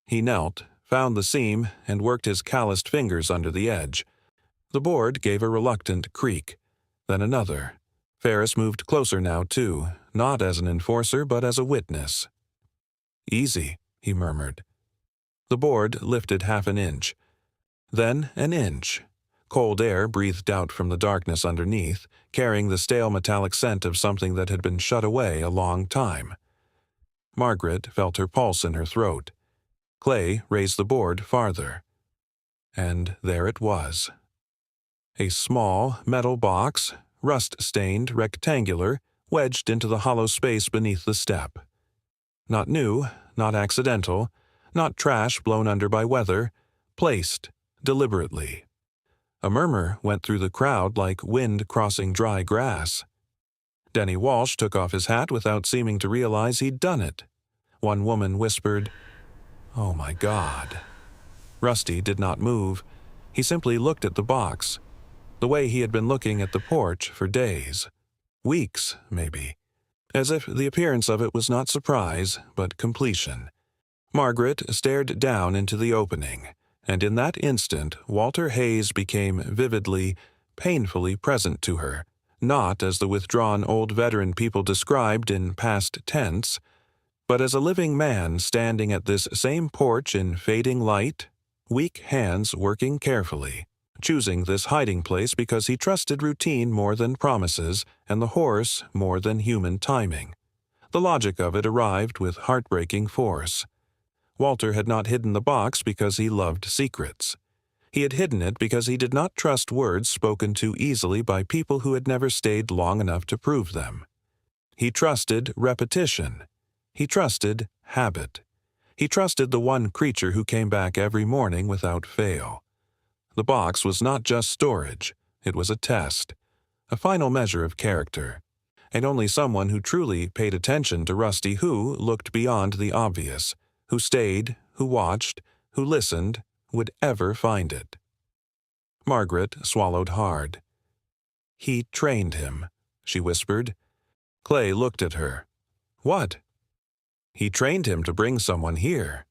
S1: He knelt, found the seam, and worked his calloused fingers under the edge. The board gave a reluctant creak, then another. Ferris moved closer now, too, not as an enforcer but as a witness. "Easy," he murmured. The board lifted half an inch. Then an inch. Cold air breathed out from the darkness underneath, carrying the stale metallic scent of something that had been shut away a long time. Margaret felt her pulse in her throat. Clay raised the board farther. And there it was. A small metal box, rust-stained, rectangular, wedged into the hollow space beneath the step. Not new, not accidental, not trash blown under by weather, placed deliberately. A murmur went through the crowd like wind crossing dry grass. Denny Walsh took off his hat without seeming to realize he'd done it. One woman whispered, "Oh my God." Rusty did not move. He simply looked at the box, the way he had been looking at the porch for days. Weeks, maybe. As if the appearance of it was not surprise, but completion. Margaret stared down into the opening, and in that instant Walter Hayes became vividly, painfully present to her, not as the withdrawn old veteran people described in past tense, but as a living man standing at this same porch in fading light, weak hands working carefully, choosing this hiding place because he trusted routine more than promises and the horse more than human timing. The logic of it arrived with heartbreaking force. Walter had not hidden the box because he loved secrets. He had hidden it because he did not trust words spoken too easily by people who had never stayed long enough to prove them. He trusted repetition. He trusted habit. He trusted the one creature who came back every morning without fail. The box was not just storage. It was a test, a final measure of character. And only someone who truly paid attention to Rusty who looked beyond the obvious, who stayed, who watched, who listened, would ever find it. Margaret swallowed hard. "He trained him," she whispered. Clay looked at her. "What?" "He trained him to bring someone here."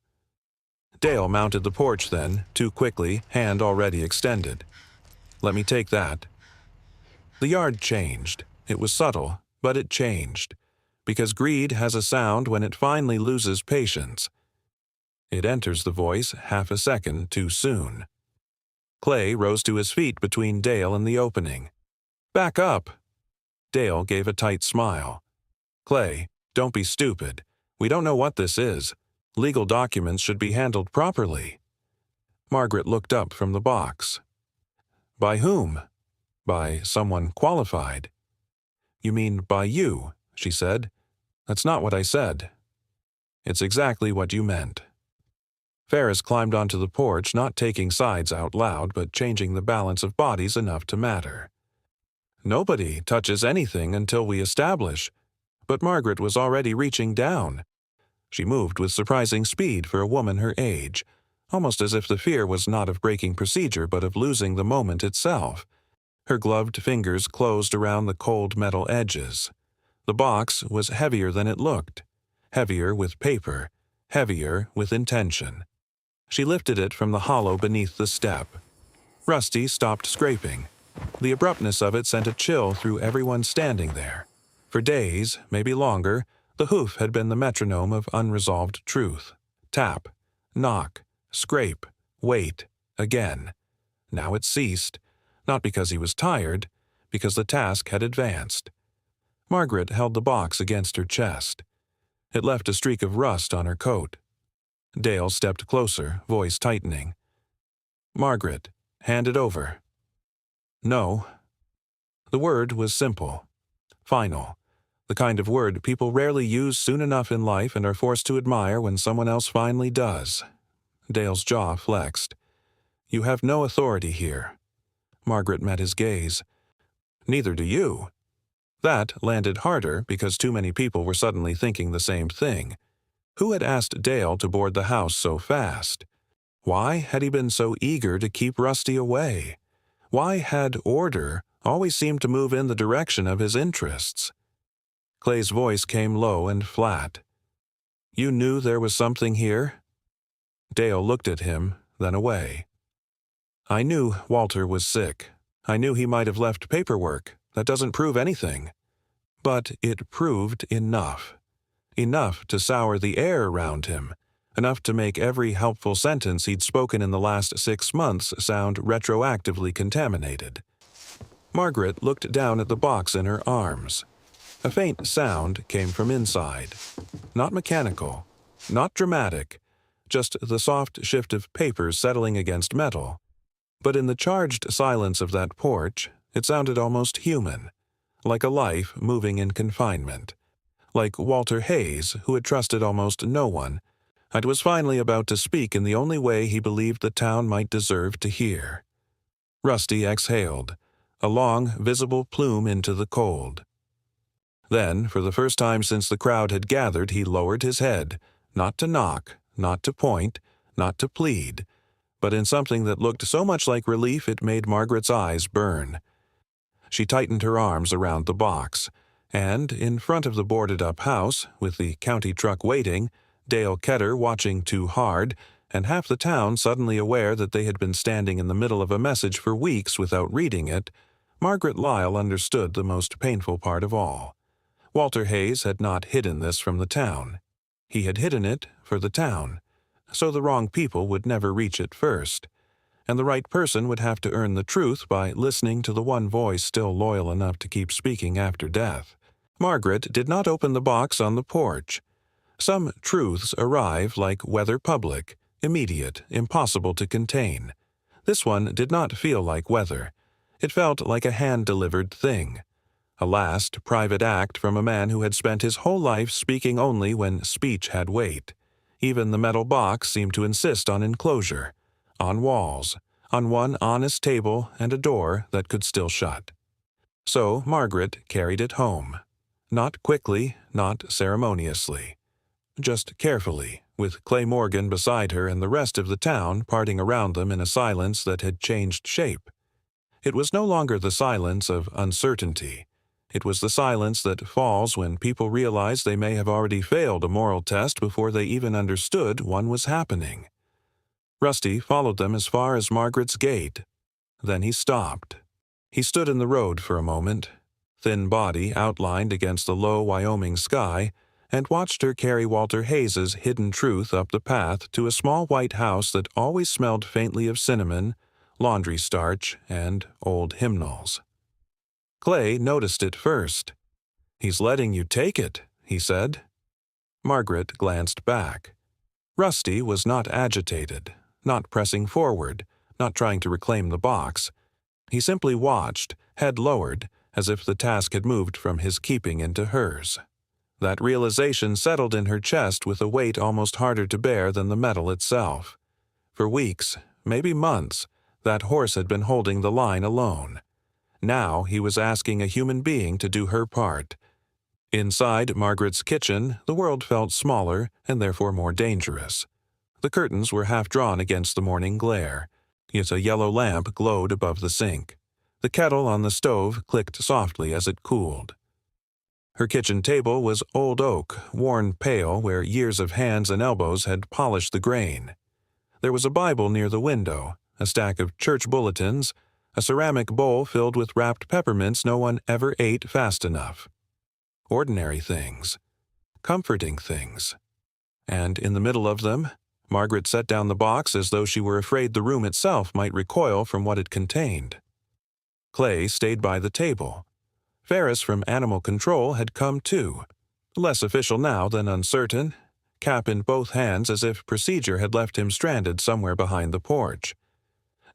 S1: Dale mounted the porch then, too quickly, hand already extended. "Let me take that." The yard changed. It was subtle, but it changed. Because greed has a sound when it finally loses patience. It enters the voice half a second too soon. Clay rose to his feet between Dale and the opening. "Back up!" Dale gave a tight smile. "Clay, don't be stupid. We don't know what this is. Legal documents should be handled properly." Margaret looked up from the box. "By whom?" "By someone qualified." "You mean by you," she said. "That's not what I said." "It's exactly what you meant." Ferris climbed onto the porch, not taking sides out loud, but changing the balance of bodies enough to matter. "Nobody touches anything until we establish." But Margaret was already reaching down. She moved with surprising speed for a woman her age, almost as if the fear was not of breaking procedure but of losing the moment itself. Her gloved fingers closed around the cold metal edges. The box was heavier than it looked. heavier with paper, heavier with intention. She lifted it from the hollow beneath the step. Rusty stopped scraping. The abruptness of it sent a chill through everyone standing there. For days, maybe longer, the hoof had been the metronome of unresolved truth. Tap, knock, scrape, wait, again. Now it ceased, not because he was tired, because the task had advanced. Margaret held the box against her chest. It left a streak of rust on her coat. Dale stepped closer, voice tightening. "Margaret, hand it over." "No." The word was simple, final, the kind of word people rarely use soon enough in life and are forced to admire when someone else finally does. Dale's jaw flexed. "You have no authority here." Margaret met his gaze. "Neither do you." That landed harder because too many people were suddenly thinking the same thing. Who had asked Dale to board the house so fast? Why had he been so eager to keep Rusty away? Why had order always seemed to move in the direction of his interests? Clay's voice came low and flat. "You knew there was something here?" Dale looked at him, then away. "I knew Walter was sick. I knew he might have left paperwork. That doesn't prove anything. But it proved enough. Enough to sour the air around him. Enough to make every helpful sentence he'd spoken in the last 6 months sound retroactively contaminated." Margaret looked down at the box in her arms. A faint sound came from inside. Not mechanical, not dramatic, just the soft shift of papers settling against metal. But in the charged silence of that porch, it sounded almost human, like a life moving in confinement, like Walter Hayes, who had trusted almost no one, and was finally about to speak in the only way he believed the town might deserve to hear. Rusty exhaled, a long, visible plume into the cold. Then, for the first time since the crowd had gathered, he lowered his head, not to knock, not to point, not to plead, but in something that looked so much like relief it made Margaret's eyes burn. She tightened her arms around the box, and, in front of the boarded-up house, with the county truck waiting, Dale Ketter watching too hard, and half the town suddenly aware that they had been standing in the middle of a message for weeks without reading it, Margaret Lyle understood the most painful part of all. Walter Hayes had not hidden this from the town. He had hidden it for the town, so the wrong people would never reach it first, and the right person would have to earn the truth by listening to the one voice still loyal enough to keep speaking after death. Margaret did not open the box on the porch. Some truths arrive like weather public, immediate, impossible to contain. This one did not feel like weather. It felt like a hand-delivered thing. A last, private act from a man who had spent his whole life speaking only when speech had weight. Even the metal box seemed to insist on enclosure, on walls, on one honest table and a door that could still shut. So Margaret carried it home. Not quickly, not ceremoniously. Just carefully, with Clay Morgan beside her and the rest of the town parting around them in a silence that had changed shape. It was no longer the silence of uncertainty. It was the silence that falls when people realize they may have already failed a moral test before they even understood one was happening. Rusty followed them as far as Margaret's gate. Then he stopped. He stood in the road for a moment, thin body outlined against the low Wyoming sky, and watched her carry Walter Hayes's hidden truth up the path to a small white house that always smelled faintly of cinnamon, laundry starch, and old hymnals. Clay noticed it first. "He's letting you take it," he said. Margaret glanced back. Rusty was not agitated, not pressing forward, not trying to reclaim the box. He simply watched, head lowered, as if the task had moved from his keeping into hers. That realization settled in her chest with a weight almost harder to bear than the metal itself. For weeks, maybe months, that horse had been holding the line alone. Now he was asking a human being to do her part. Inside Margaret's kitchen, the world felt smaller and therefore more dangerous. The curtains were half drawn against the morning glare, yet a yellow lamp glowed above the sink. The kettle on the stove clicked softly as it cooled. Her kitchen table was old oak, worn pale where years of hands and elbows had polished the grain. There was a Bible near the window, a stack of church bulletins, a ceramic bowl filled with wrapped peppermints no one ever ate fast enough. Ordinary things. Comforting things. And in the middle of them, Margaret set down the box as though she were afraid the room itself might recoil from what it contained. Clay stayed by the table. Ferris from Animal Control had come too, less official now than uncertain, cap in both hands as if procedure had left him stranded somewhere behind the porch.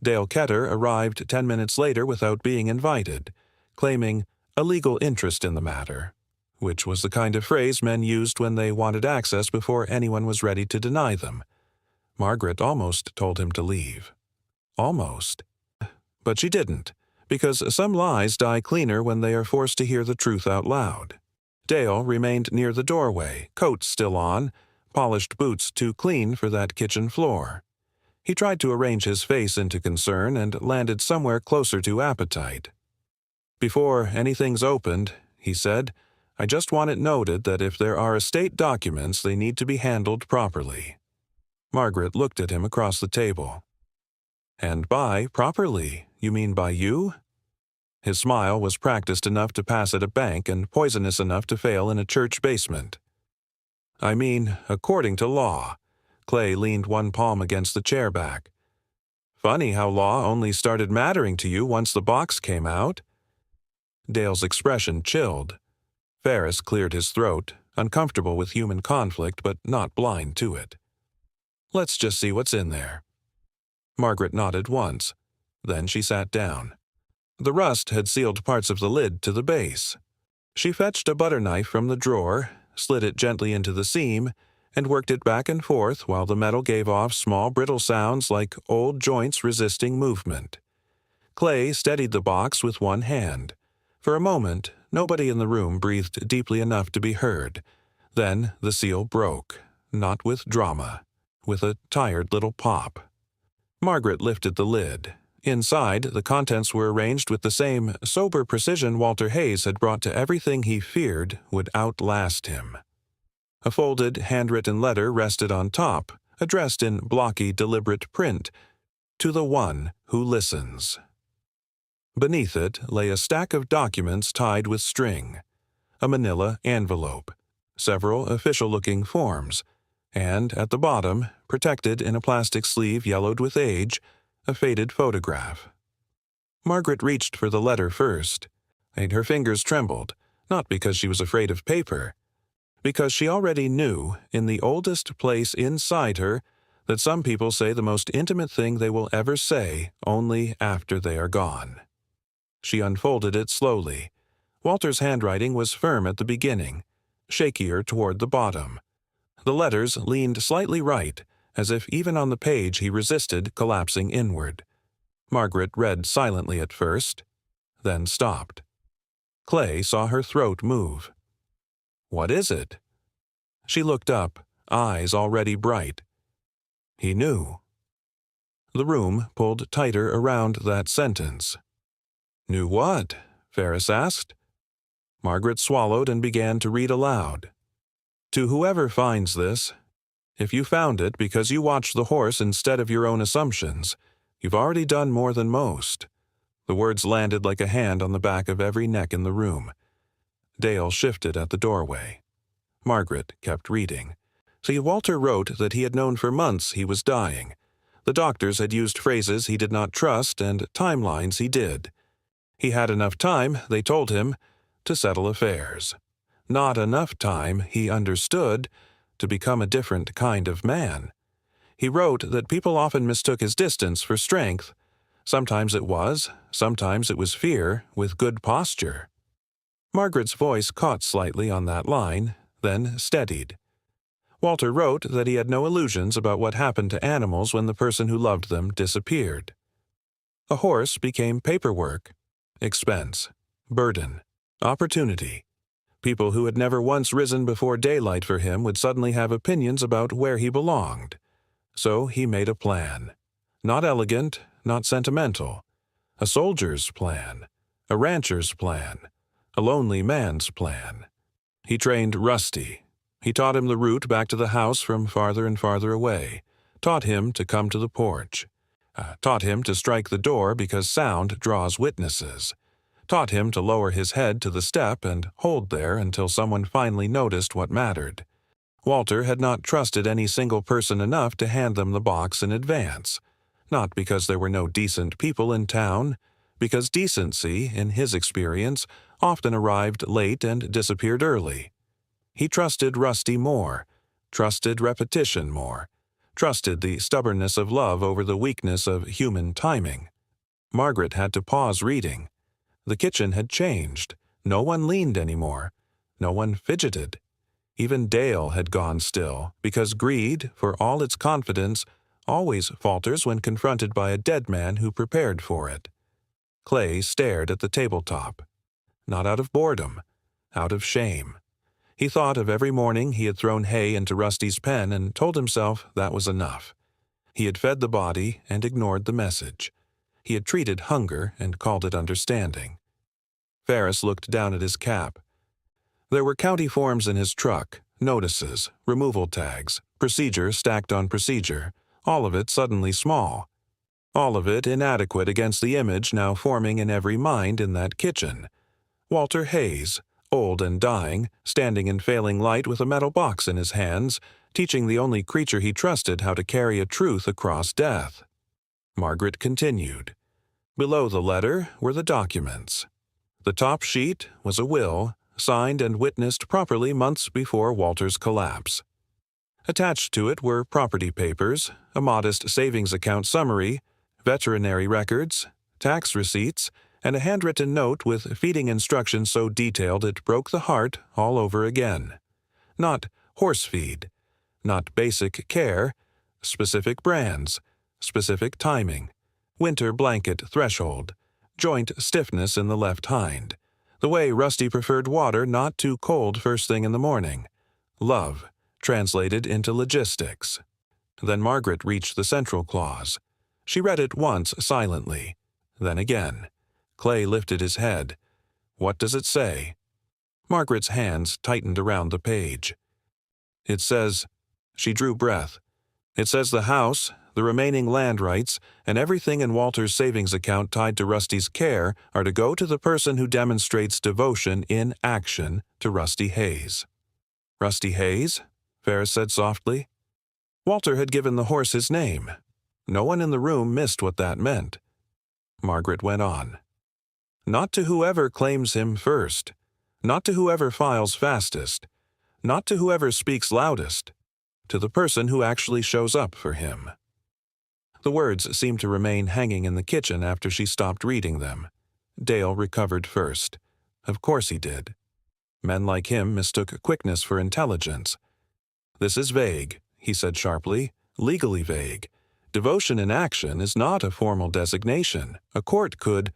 S1: Dale Ketter arrived 10 minutes later without being invited, claiming a legal interest in the matter, which was the kind of phrase men used when they wanted access before anyone was ready to deny them. Margaret almost told him to leave. Almost. But she didn't, because some lies die cleaner when they are forced to hear the truth out loud. Dale remained near the doorway, coat still on, polished boots too clean for that kitchen floor. He tried to arrange his face into concern and landed somewhere closer to appetite. "Before anything's opened," he said, "I just want it noted that if there are estate documents, they need to be handled properly." Margaret looked at him across the table. "And by properly, you mean by you?" His smile was practiced enough to pass at a bank and poisonous enough to fail in a church basement. "I mean, according to law." Clay leaned one palm against the chair back. "Funny how law only started mattering to you once the box came out." Dale's expression chilled. Ferris cleared his throat, uncomfortable with human conflict but not blind to it. "Let's just see what's in there." Margaret nodded once. Then she sat down. The rust had sealed parts of the lid to the base. She fetched a butter knife from the drawer, slid it gently into the seam, and worked it back and forth while the metal gave off small brittle sounds like old joints resisting movement. Clay steadied the box with one hand. For a moment, nobody in the room breathed deeply enough to be heard. Then the seal broke, not with drama, with a tired little pop. Margaret lifted the lid. Inside, the contents were arranged with the same sober precision Walter Hayes had brought to everything he feared would outlast him. A folded, handwritten letter rested on top, addressed in blocky, deliberate print, "To the One Who Listens." Beneath it lay a stack of documents tied with string, a manila envelope, several official-looking forms, and at the bottom, protected in a plastic sleeve yellowed with age, a faded photograph. Margaret reached for the letter first, and her fingers trembled, not because she was afraid of paper, because she already knew, in the oldest place inside her, that some people say the most intimate thing they will ever say only after they are gone. She unfolded it slowly. Walter's handwriting was firm at the beginning, shakier toward the bottom. The letters leaned slightly right, as if even on the page he resisted collapsing inward. Margaret read silently at first, then stopped. Clay saw her throat move. "What is it?" She looked up, eyes already bright. He knew. The room pulled tighter around that sentence. "Knew what?" Ferris asked. Margaret swallowed and began to read aloud. "To whoever finds this, if you found it because you watched the horse instead of your own assumptions, you've already done more than most." The words landed like a hand on the back of every neck in the room. Dale shifted at the doorway. Margaret kept reading. See, Walter wrote that he had known for months he was dying. The doctors had used phrases he did not trust and timelines he did. He had enough time, they told him, to settle affairs. Not enough time, he understood, to become a different kind of man. He wrote that people often mistook his distance for strength. Sometimes it was fear with good posture. Margaret's voice caught slightly on that line, then steadied. Walter wrote that he had no illusions about what happened to animals when the person who loved them disappeared. A horse became paperwork, expense, burden, opportunity. People who had never once risen before daylight for him would suddenly have opinions about where he belonged. So he made a plan. Not elegant, not sentimental. A soldier's plan. A rancher's plan. A lonely man's plan. He trained Rusty. He taught him the route back to the house from farther and farther away, taught him to come to the porch, taught him to strike the door because sound draws witnesses, taught him to lower his head to the step and hold there until someone finally noticed what mattered. Walter had not trusted any single person enough to hand them the box in advance, not because there were no decent people in town, because decency, in his experience, often arrived late and disappeared early. He trusted Rusty more, trusted repetition more, trusted the stubbornness of love over the weakness of human timing. Margaret had to pause reading. The kitchen had changed. No one leaned anymore. No one fidgeted. Even Dale had gone still, because greed, for all its confidence, always falters when confronted by a dead man who prepared for it. Clay stared at the tabletop. Not out of boredom, out of shame. He thought of every morning he had thrown hay into Rusty's pen and told himself that was enough. He had fed the body and ignored the message. He had treated hunger and called it understanding. Ferris looked down at his cap. There were county forms in his truck, notices, removal tags, procedure stacked on procedure, all of it suddenly small. All of it inadequate against the image now forming in every mind in that kitchen. Walter Hayes, old and dying, standing in failing light with a metal box in his hands, teaching the only creature he trusted how to carry a truth across death. Margaret continued. Below the letter were the documents. The top sheet was a will, signed and witnessed properly months before Walter's collapse. Attached to it were property papers, a modest savings account summary, veterinary records, tax receipts, and a handwritten note with feeding instructions so detailed it broke the heart all over again. Not horse feed, not basic care, specific brands, specific timing, winter blanket threshold, joint stiffness in the left hind, the way Rusty preferred water not too cold first thing in the morning. Love, translated into logistics. Then Margaret reached the central clause. She read it once silently, then again. Clay lifted his head. What does it say? Margaret's hands tightened around the page. It says, she drew breath. It says the house, the remaining land rights, and everything in Walter's savings account tied to Rusty's care are to go to the person who demonstrates devotion in action to Rusty Hayes. Rusty Hayes? Ferris said softly. Walter had given the horse his name. No one in the room missed what that meant. Margaret went on. Not to whoever claims him first, not to whoever files fastest, not to whoever speaks loudest, to the person who actually shows up for him. The words seemed to remain hanging in the kitchen after she stopped reading them. Dale recovered first. Of course he did. Men like him mistook quickness for intelligence. This is vague, he said sharply, legally vague. Devotion in action is not a formal designation. A court could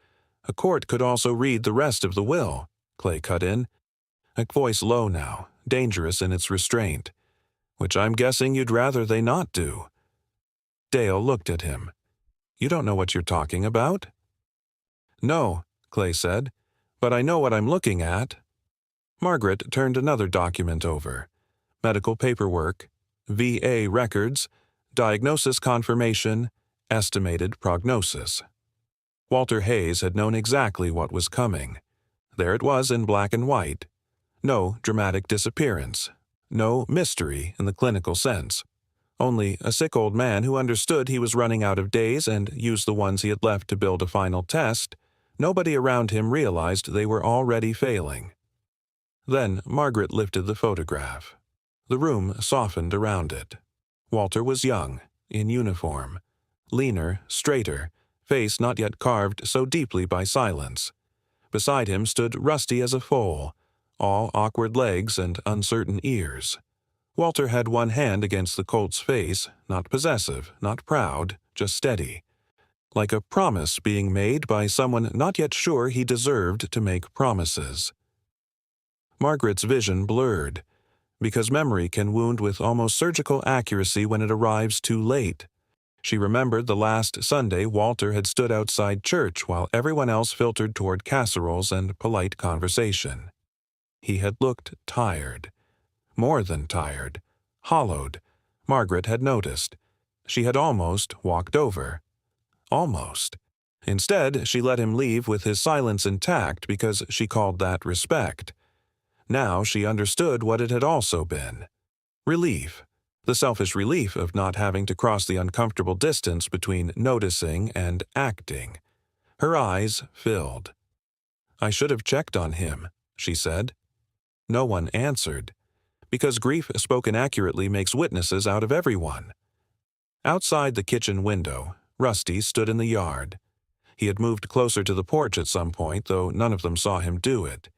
S1: also read the rest of the will, Clay cut in, a voice low now, dangerous in its restraint. Which I'm guessing you'd rather they not do. Dale looked at him. You don't know what you're talking about? No, Clay said, but I know what I'm looking at. Margaret turned another document over. Medical paperwork, VA records, diagnosis confirmation, estimated prognosis. Walter Hayes had known exactly what was coming. There it was in black and white. No dramatic disappearance. No mystery in the clinical sense. Only a sick old man who understood he was running out of days and used the ones he had left to build a final test. Nobody around him realized they were already failing. Then Margaret lifted the photograph. The room softened around it. Walter was young, in uniform. Leaner, straighter, face not yet carved so deeply by silence. Beside him stood Rusty as a foal, all awkward legs and uncertain ears. Walter had one hand against the colt's face, not possessive, not proud, just steady. Like a promise being made by someone not yet sure he deserved to make promises. Margaret's vision blurred, because memory can wound with almost surgical accuracy when it arrives too late. She remembered the last Sunday Walter had stood outside church while everyone else filtered toward casseroles and polite conversation. He had looked tired. More than tired. Hollowed. Margaret had noticed. She had almost walked over. Almost. Instead, she let him leave with his silence intact because she called that respect. Now she understood what it had also been. Relief. The selfish relief of not having to cross the uncomfortable distance between noticing and acting. Her eyes filled. "I should have checked on him," she said. No one answered, because grief spoken accurately makes witnesses out of everyone. Outside the kitchen window, Rusty stood in the yard. He had moved closer to the porch at some point, though none of them saw him do it.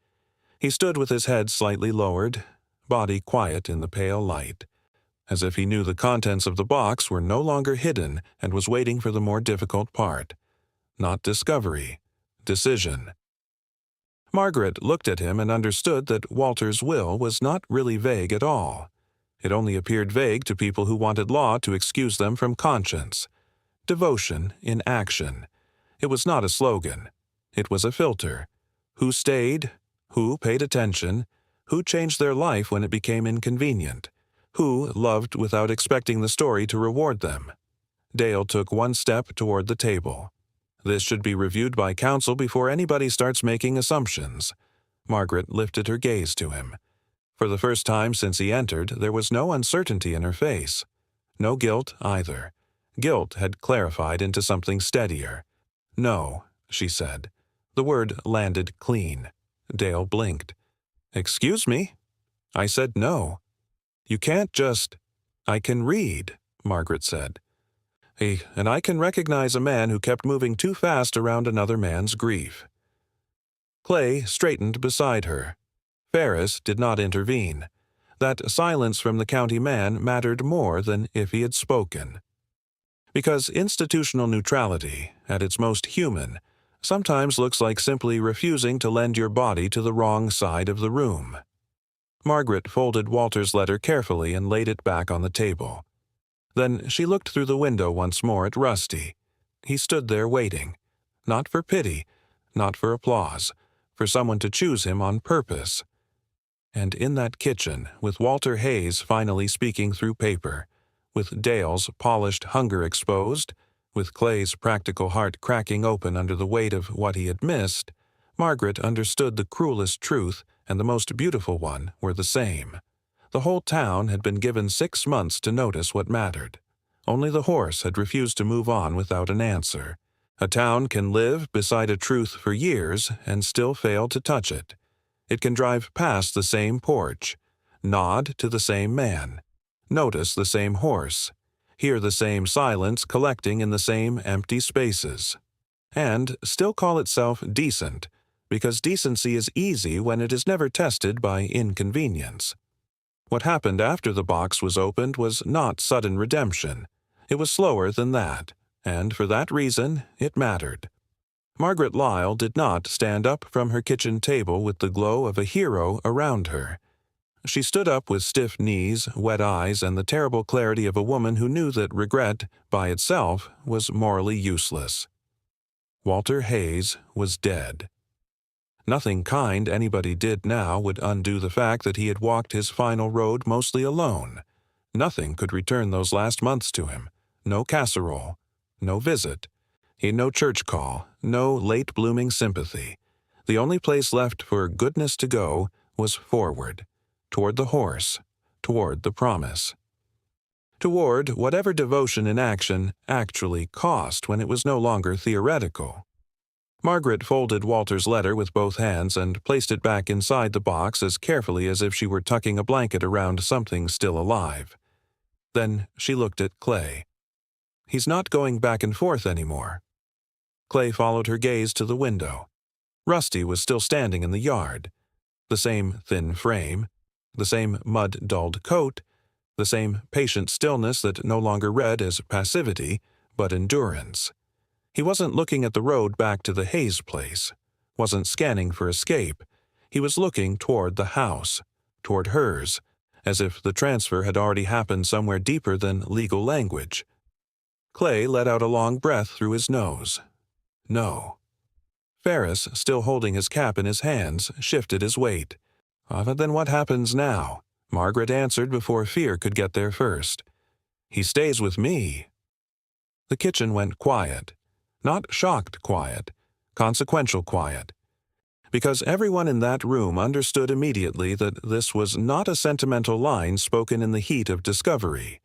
S1: He stood with his head slightly lowered, body quiet in the pale light, as if he knew the contents of the box were no longer hidden and was waiting for the more difficult part. Not discovery, decision. Margaret looked at him and understood that Walter's will was not really vague at all. It only appeared vague to people who wanted law to excuse them from conscience. Devotion in action. It was not a slogan. It was a filter. Who stayed? Who paid attention? Who changed their life when it became inconvenient? Who loved without expecting the story to reward them? Dale took one step toward the table. This should be reviewed by counsel before anybody starts making assumptions. Margaret lifted her gaze to him. For the first time since he entered, there was no uncertainty in her face. No guilt either. Guilt had clarified into something steadier. "No," she said. The word landed clean. Dale blinked. "Excuse me?" "I said no." "You can't just—" "I can read," Margaret said. And I can recognize a man who kept moving too fast around another man's grief." Clay straightened beside her. Ferris did not intervene. That silence from the county man mattered more than if he had spoken. Because institutional neutrality, at its most human, sometimes looks like simply refusing to lend your body to the wrong side of the room. Margaret folded Walter's letter carefully and laid it back on the table. Then she looked through the window once more at Rusty. He stood there waiting. Not for pity, not for applause, for someone to choose him on purpose. And in that kitchen, with Walter Hayes finally speaking through paper, with Dale's polished hunger exposed, with Clay's practical heart cracking open under the weight of what he had missed, Margaret understood the cruelest truth and the most beautiful one were the same. The whole town had been given 6 months to notice what mattered. Only the horse had refused to move on without an answer. A town can live beside a truth for years and still fail to touch it. It can drive past the same porch, nod to the same man, notice the same horse, hear the same silence collecting in the same empty spaces, and still call itself decent, because decency is easy when it is never tested by inconvenience. What happened after the box was opened was not sudden redemption. It was slower than that, and for that reason, it mattered. Margaret Lyle did not stand up from her kitchen table with the glow of a hero around her. She stood up with stiff knees, wet eyes, and the terrible clarity of a woman who knew that regret, by itself, was morally useless. Walter Hayes was dead. Nothing kind anybody did now would undo the fact that he had walked his final road mostly alone. Nothing could return those last months to him. No casserole. No visit. He had no church call. No late-blooming sympathy. The only place left for goodness to go was forward. Toward the horse. Toward the promise. Toward whatever devotion in action actually cost when it was no longer theoretical. Margaret folded Walter's letter with both hands and placed it back inside the box as carefully as if she were tucking a blanket around something still alive. Then she looked at Clay. "He's not going back and forth anymore." Clay followed her gaze to the window. Rusty was still standing in the yard. The same thin frame, the same mud-dulled coat, the same patient stillness that no longer read as passivity, but endurance. He wasn't looking at the road back to the Hayes place, wasn't scanning for escape. He was looking toward the house, toward hers, as if the transfer had already happened somewhere deeper than legal language. Clay let out a long breath through his nose. No. Ferris, still holding his cap in his hands, shifted his weight. Then what happens now? Margaret answered before fear could get there first. He stays with me. The kitchen went quiet. Not shocked quiet, consequential quiet. Because everyone in that room understood immediately that this was not a sentimental line spoken in the heat of discovery.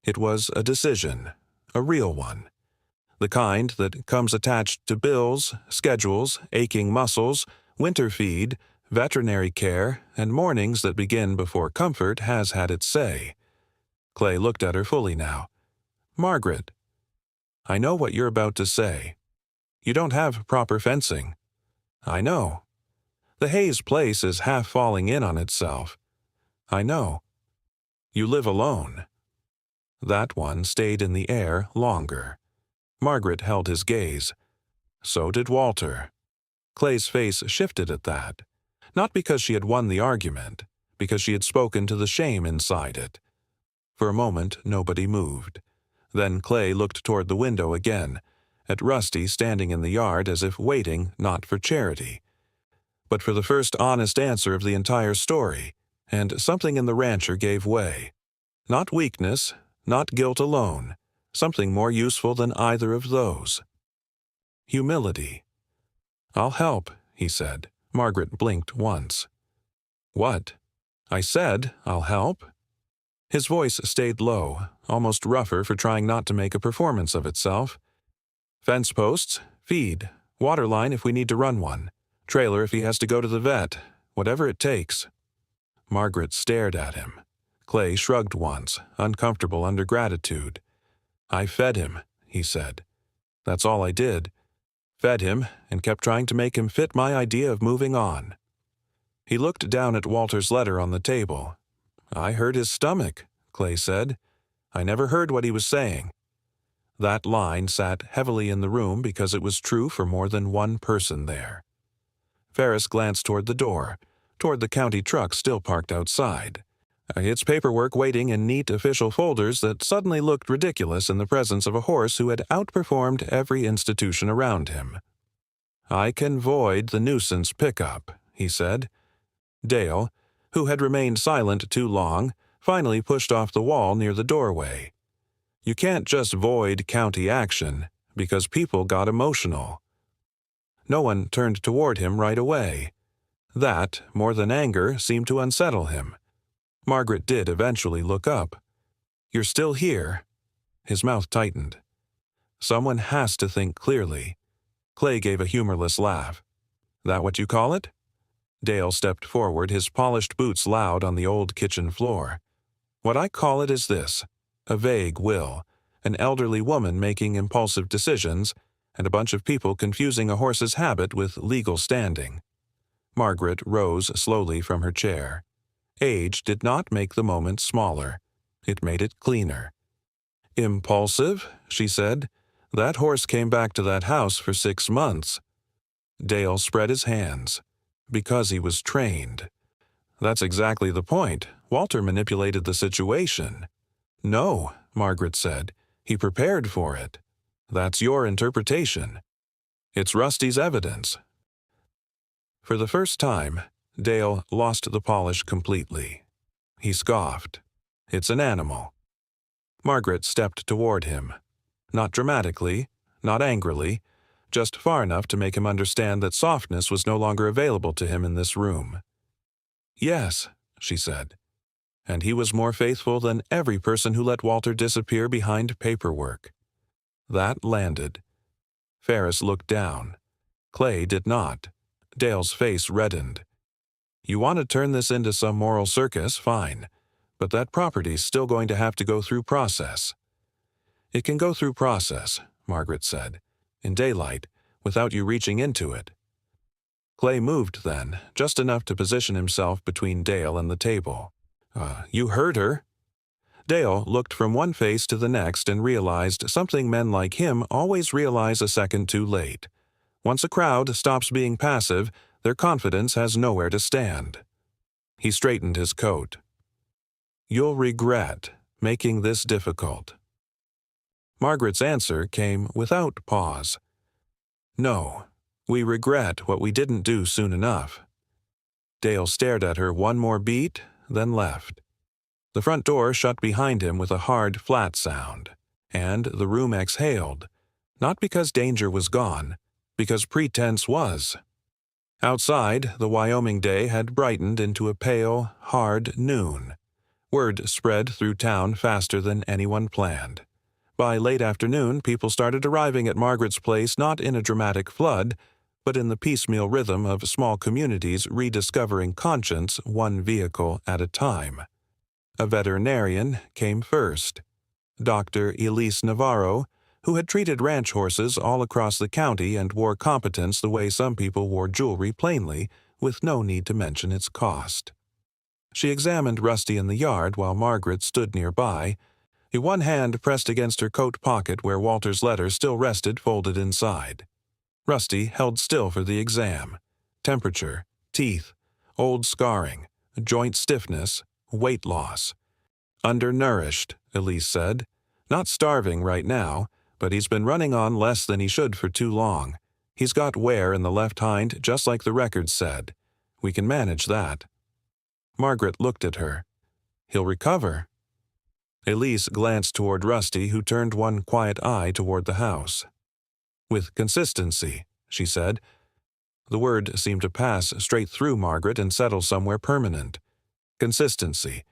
S1: It was a decision, a real one. The kind that comes attached to bills, schedules, aching muscles, winter feed, veterinary care, and mornings that begin before comfort has had its say. Clay looked at her fully now. "Margaret, I know what you're about to say. You don't have proper fencing. I know. The Hayes place is half falling in on itself. I know. You live alone." That one stayed in the air longer. Margaret held his gaze. So did Walter. Clay's face shifted at that. Not because she had won the argument, because she had spoken to the shame inside it. For a moment, nobody moved. Then Clay looked toward the window again, at Rusty standing in the yard as if waiting not for charity, but for the first honest answer of the entire story, and something in the rancher gave way. Not weakness, not guilt alone, something more useful than either of those. Humility. "I'll help," he said. Margaret blinked once. "What?" "I said, I'll help." His voice stayed low, almost rougher for trying not to make a performance of itself. "Fence posts, feed, water line if we need to run one, trailer if he has to go to the vet, whatever it takes." Margaret stared at him. Clay shrugged once, uncomfortable under gratitude. "I fed him," he said. "That's all I did. Fed him and kept trying to make him fit my idea of moving on." He looked down at Walter's letter on the table. "I heard his stomach," Clay said. "I never heard what he was saying." That line sat heavily in the room because it was true for more than one person there. Ferris glanced toward the door, toward the county truck still parked outside. Its paperwork waiting in neat official folders that suddenly looked ridiculous in the presence of a horse who had outperformed every institution around him. "I can void the nuisance pickup," he said. Dale, who had remained silent too long, finally pushed off the wall near the doorway. "You can't just void county action, because people got emotional." No one turned toward him right away. That, more than anger, seemed to unsettle him. Margaret did eventually look up. "You're still here?" His mouth tightened. "Someone has to think clearly." Clay gave a humorless laugh. "That what you call it?" Dale stepped forward, his polished boots loud on the old kitchen floor. "What I call it is this: a vague will, an elderly woman making impulsive decisions, and a bunch of people confusing a horse's habit with legal standing." Margaret rose slowly from her chair. Age did not make the moment smaller. It made it cleaner. "Impulsive?" she said. "That horse came back to that house for 6 months." Dale spread his hands. "Because he was trained." "That's exactly the point. Walter manipulated the situation." "No," Margaret said. "He prepared for it." "That's your interpretation." "It's Rusty's evidence." For the first time, Dale lost the polish completely. He scoffed. "It's an animal." Margaret stepped toward him. Not dramatically, not angrily, just far enough to make him understand that softness was no longer available to him in this room. "Yes," she said. And he was more faithful than every person who let Walter disappear behind paperwork. That landed. Ferris looked down. Clay did not. Dale's face reddened. "You want to turn this into some moral circus, fine. But that property's still going to have to go through process." "It can go through process," Margaret said, "in daylight, without you reaching into it." Clay moved then, just enough to position himself between Dale and the table. You heard her." Dale looked from one face to the next and realized something men like him always realize a second too late. Once a crowd stops being passive, their confidence has nowhere to stand. He straightened his coat. "You'll regret making this difficult." Margaret's answer came without pause. "No, we regret what we didn't do soon enough." Dale stared at her one more beat, then left. The front door shut behind him with a hard, flat sound, and the room exhaled, not because danger was gone, because pretense was. Outside, the Wyoming day had brightened into a pale, hard noon. Word spread through town faster than anyone planned. By late afternoon, people started arriving at Margaret's place not in a dramatic flood, but in the piecemeal rhythm of small communities rediscovering conscience one vehicle at a time. A veterinarian came first. Dr. Elise Navarro, who had treated ranch horses all across the county and wore competence the way some people wore jewelry plainly, with no need to mention its cost. She examined Rusty in the yard while Margaret stood nearby, one hand pressed against her coat pocket where Walter's letter still rested folded inside. Rusty held still for the exam. Temperature, teeth, old scarring, joint stiffness, weight loss. Undernourished, Elise said. Not starving right now, but he's been running on less than he should for too long. He's got wear in the left hind just like the records said. We can manage that. Margaret looked at her. He'll recover. Elise glanced toward Rusty, who turned one quiet eye toward the house. With consistency, she said. The word seemed to pass straight through Margaret and settle somewhere permanent. Consistency.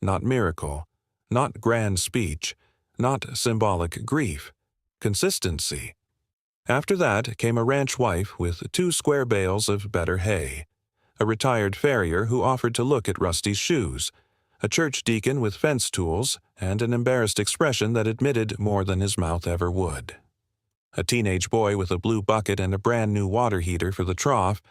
S1: Not miracle. Not grand speech. Not symbolic grief. Consistency. After that came a ranch wife with 2 square bales of better hay, a retired farrier who offered to look at Rusty's shoes, a church deacon with fence tools, and an embarrassed expression that admitted more than his mouth ever would. A teenage boy with a blue bucket and a brand-new water heater for the trough.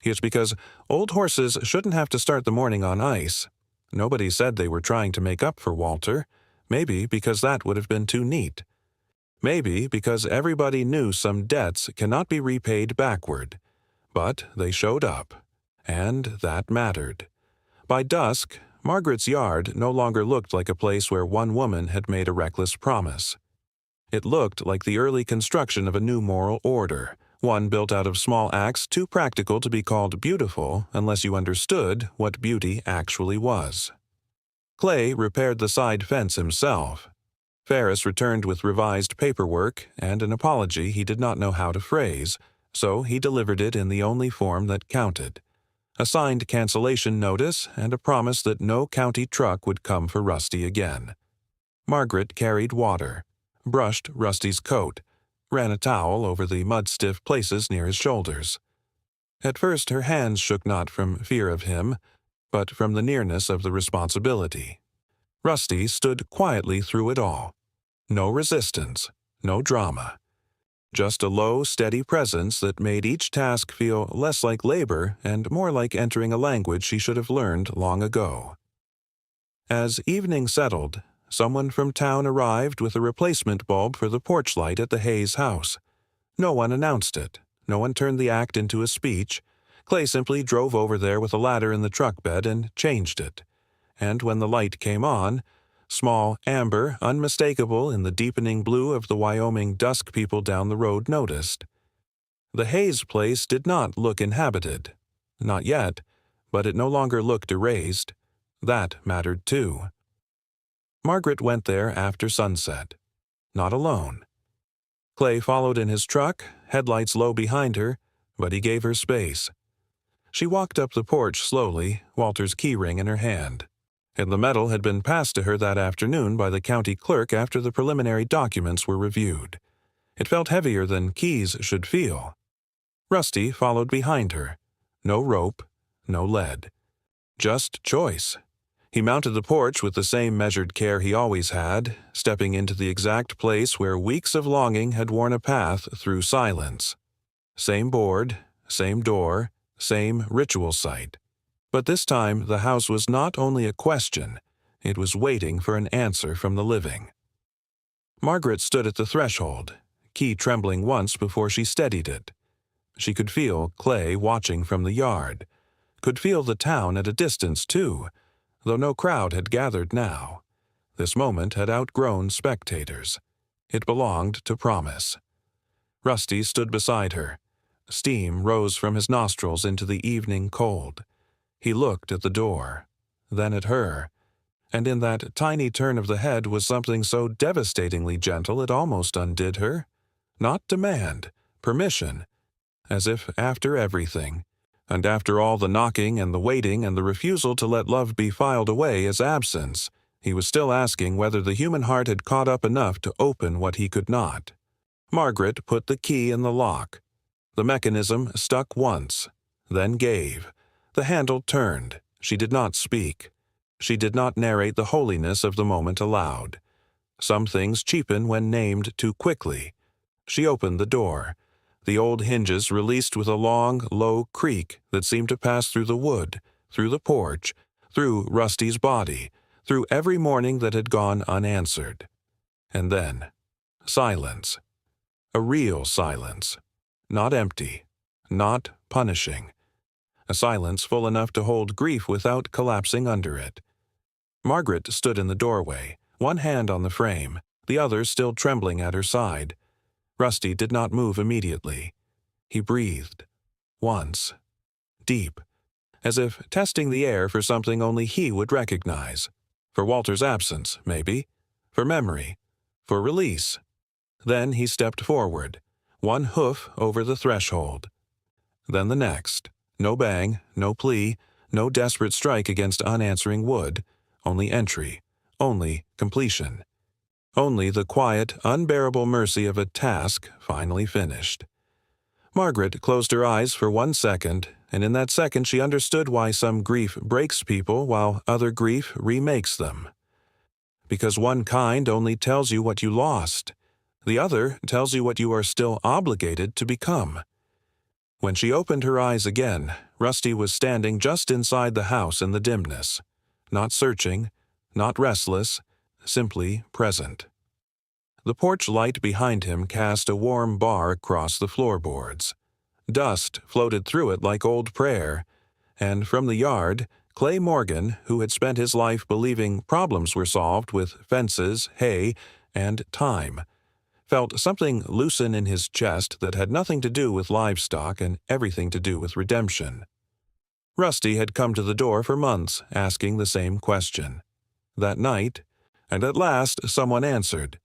S1: It's because old horses shouldn't have to start the morning on ice. Nobody said they were trying to make up for Walter. Maybe because that would have been too neat. Maybe because everybody knew some debts cannot be repaid backward. But they showed up, and that mattered. By dusk, Margaret's yard no longer looked like a place where one woman had made a reckless promise. It looked like the early construction of a new moral order, one built out of small acts too practical to be called beautiful unless you understood what beauty actually was. Clay repaired the side fence himself. Ferris returned with revised paperwork and an apology he did not know how to phrase, so he delivered it in the only form that counted. A signed cancellation notice and a promise that no county truck would come for Rusty again. Margaret carried water, brushed Rusty's coat, ran a towel over the mud-stiff places near his shoulders. At first her hands shook not from fear of him, but from the nearness of the responsibility. Rusty stood quietly through it all. No resistance, no drama. Just a low, steady presence that made each task feel less like labor and more like entering a language she should have learned long ago. As evening settled, someone from town arrived with a replacement bulb for the porch light at the Hayes house. No one announced it. No one turned the act into a speech. Clay simply drove over there with a ladder in the truck bed and changed it. And when the light came on, small, amber, unmistakable in the deepening blue of the Wyoming dusk people down the road noticed. The Hayes place did not look inhabited. Not yet, but it no longer looked erased. That mattered too. Margaret went there after sunset. Not alone. Clay followed in his truck, headlights low behind her, but he gave her space. She walked up the porch slowly, Walter's keyring in her hand. And the medal had been passed to her that afternoon by the county clerk after the preliminary documents were reviewed. It felt heavier than keys should feel. Rusty followed behind her. No rope, no lead. Just choice. He mounted the porch with the same measured care he always had, stepping into the exact place where weeks of longing had worn a path through silence. Same board, same door, same ritual site. But this time the house was not only a question, it was waiting for an answer from the living. Margaret stood at the threshold, key trembling once before she steadied it. She could feel Clay watching from the yard, could feel the town at a distance too, though no crowd had gathered now. This moment had outgrown spectators. It belonged to promise. Rusty stood beside her. Steam rose from his nostrils into the evening cold. He looked at the door, then at her, and in that tiny turn of the head was something so devastatingly gentle it almost undid her. Not demand, permission, as if after everything, and after all the knocking and the waiting and the refusal to let love be filed away as absence, he was still asking whether the human heart had caught up enough to open what he could not. Margaret put the key in the lock. The mechanism stuck once, then gave. The handle turned. She did not speak. She did not narrate the holiness of the moment aloud. Some things cheapen when named too quickly. She opened the door. The old hinges released with a long, low creak that seemed to pass through the wood, through the porch, through Rusty's body, through every morning that had gone unanswered. And then, silence. A real silence. Not empty. Not punishing. A silence full enough to hold grief without collapsing under it. Margaret stood in the doorway, one hand on the frame, the other still trembling at her side. Rusty did not move immediately. He breathed. Once. Deep. As if testing the air for something only he would recognize. For Walter's absence, maybe. For memory. For release. Then he stepped forward, one hoof over the threshold. Then the next. No bang, no plea, no desperate strike against unanswering wood. Only entry. Only completion. Only the quiet, unbearable mercy of a task finally finished. Margaret closed her eyes for 1 second, and in that second she understood why some grief breaks people while other grief remakes them. Because one kind only tells you what you lost. The other tells you what you are still obligated to become. When she opened her eyes again, Rusty was standing just inside the house in the dimness. Not searching, not restless, simply present. The porch light behind him cast a warm bar across the floorboards. Dust floated through it like old prayer, and from the yard, Clay Morgan, who had spent his life believing problems were solved with fences, hay, and time, felt something loosen in his chest that had nothing to do with livestock and everything to do with redemption. Rusty had come to the door for months, asking the same question. That night, and at last someone answered.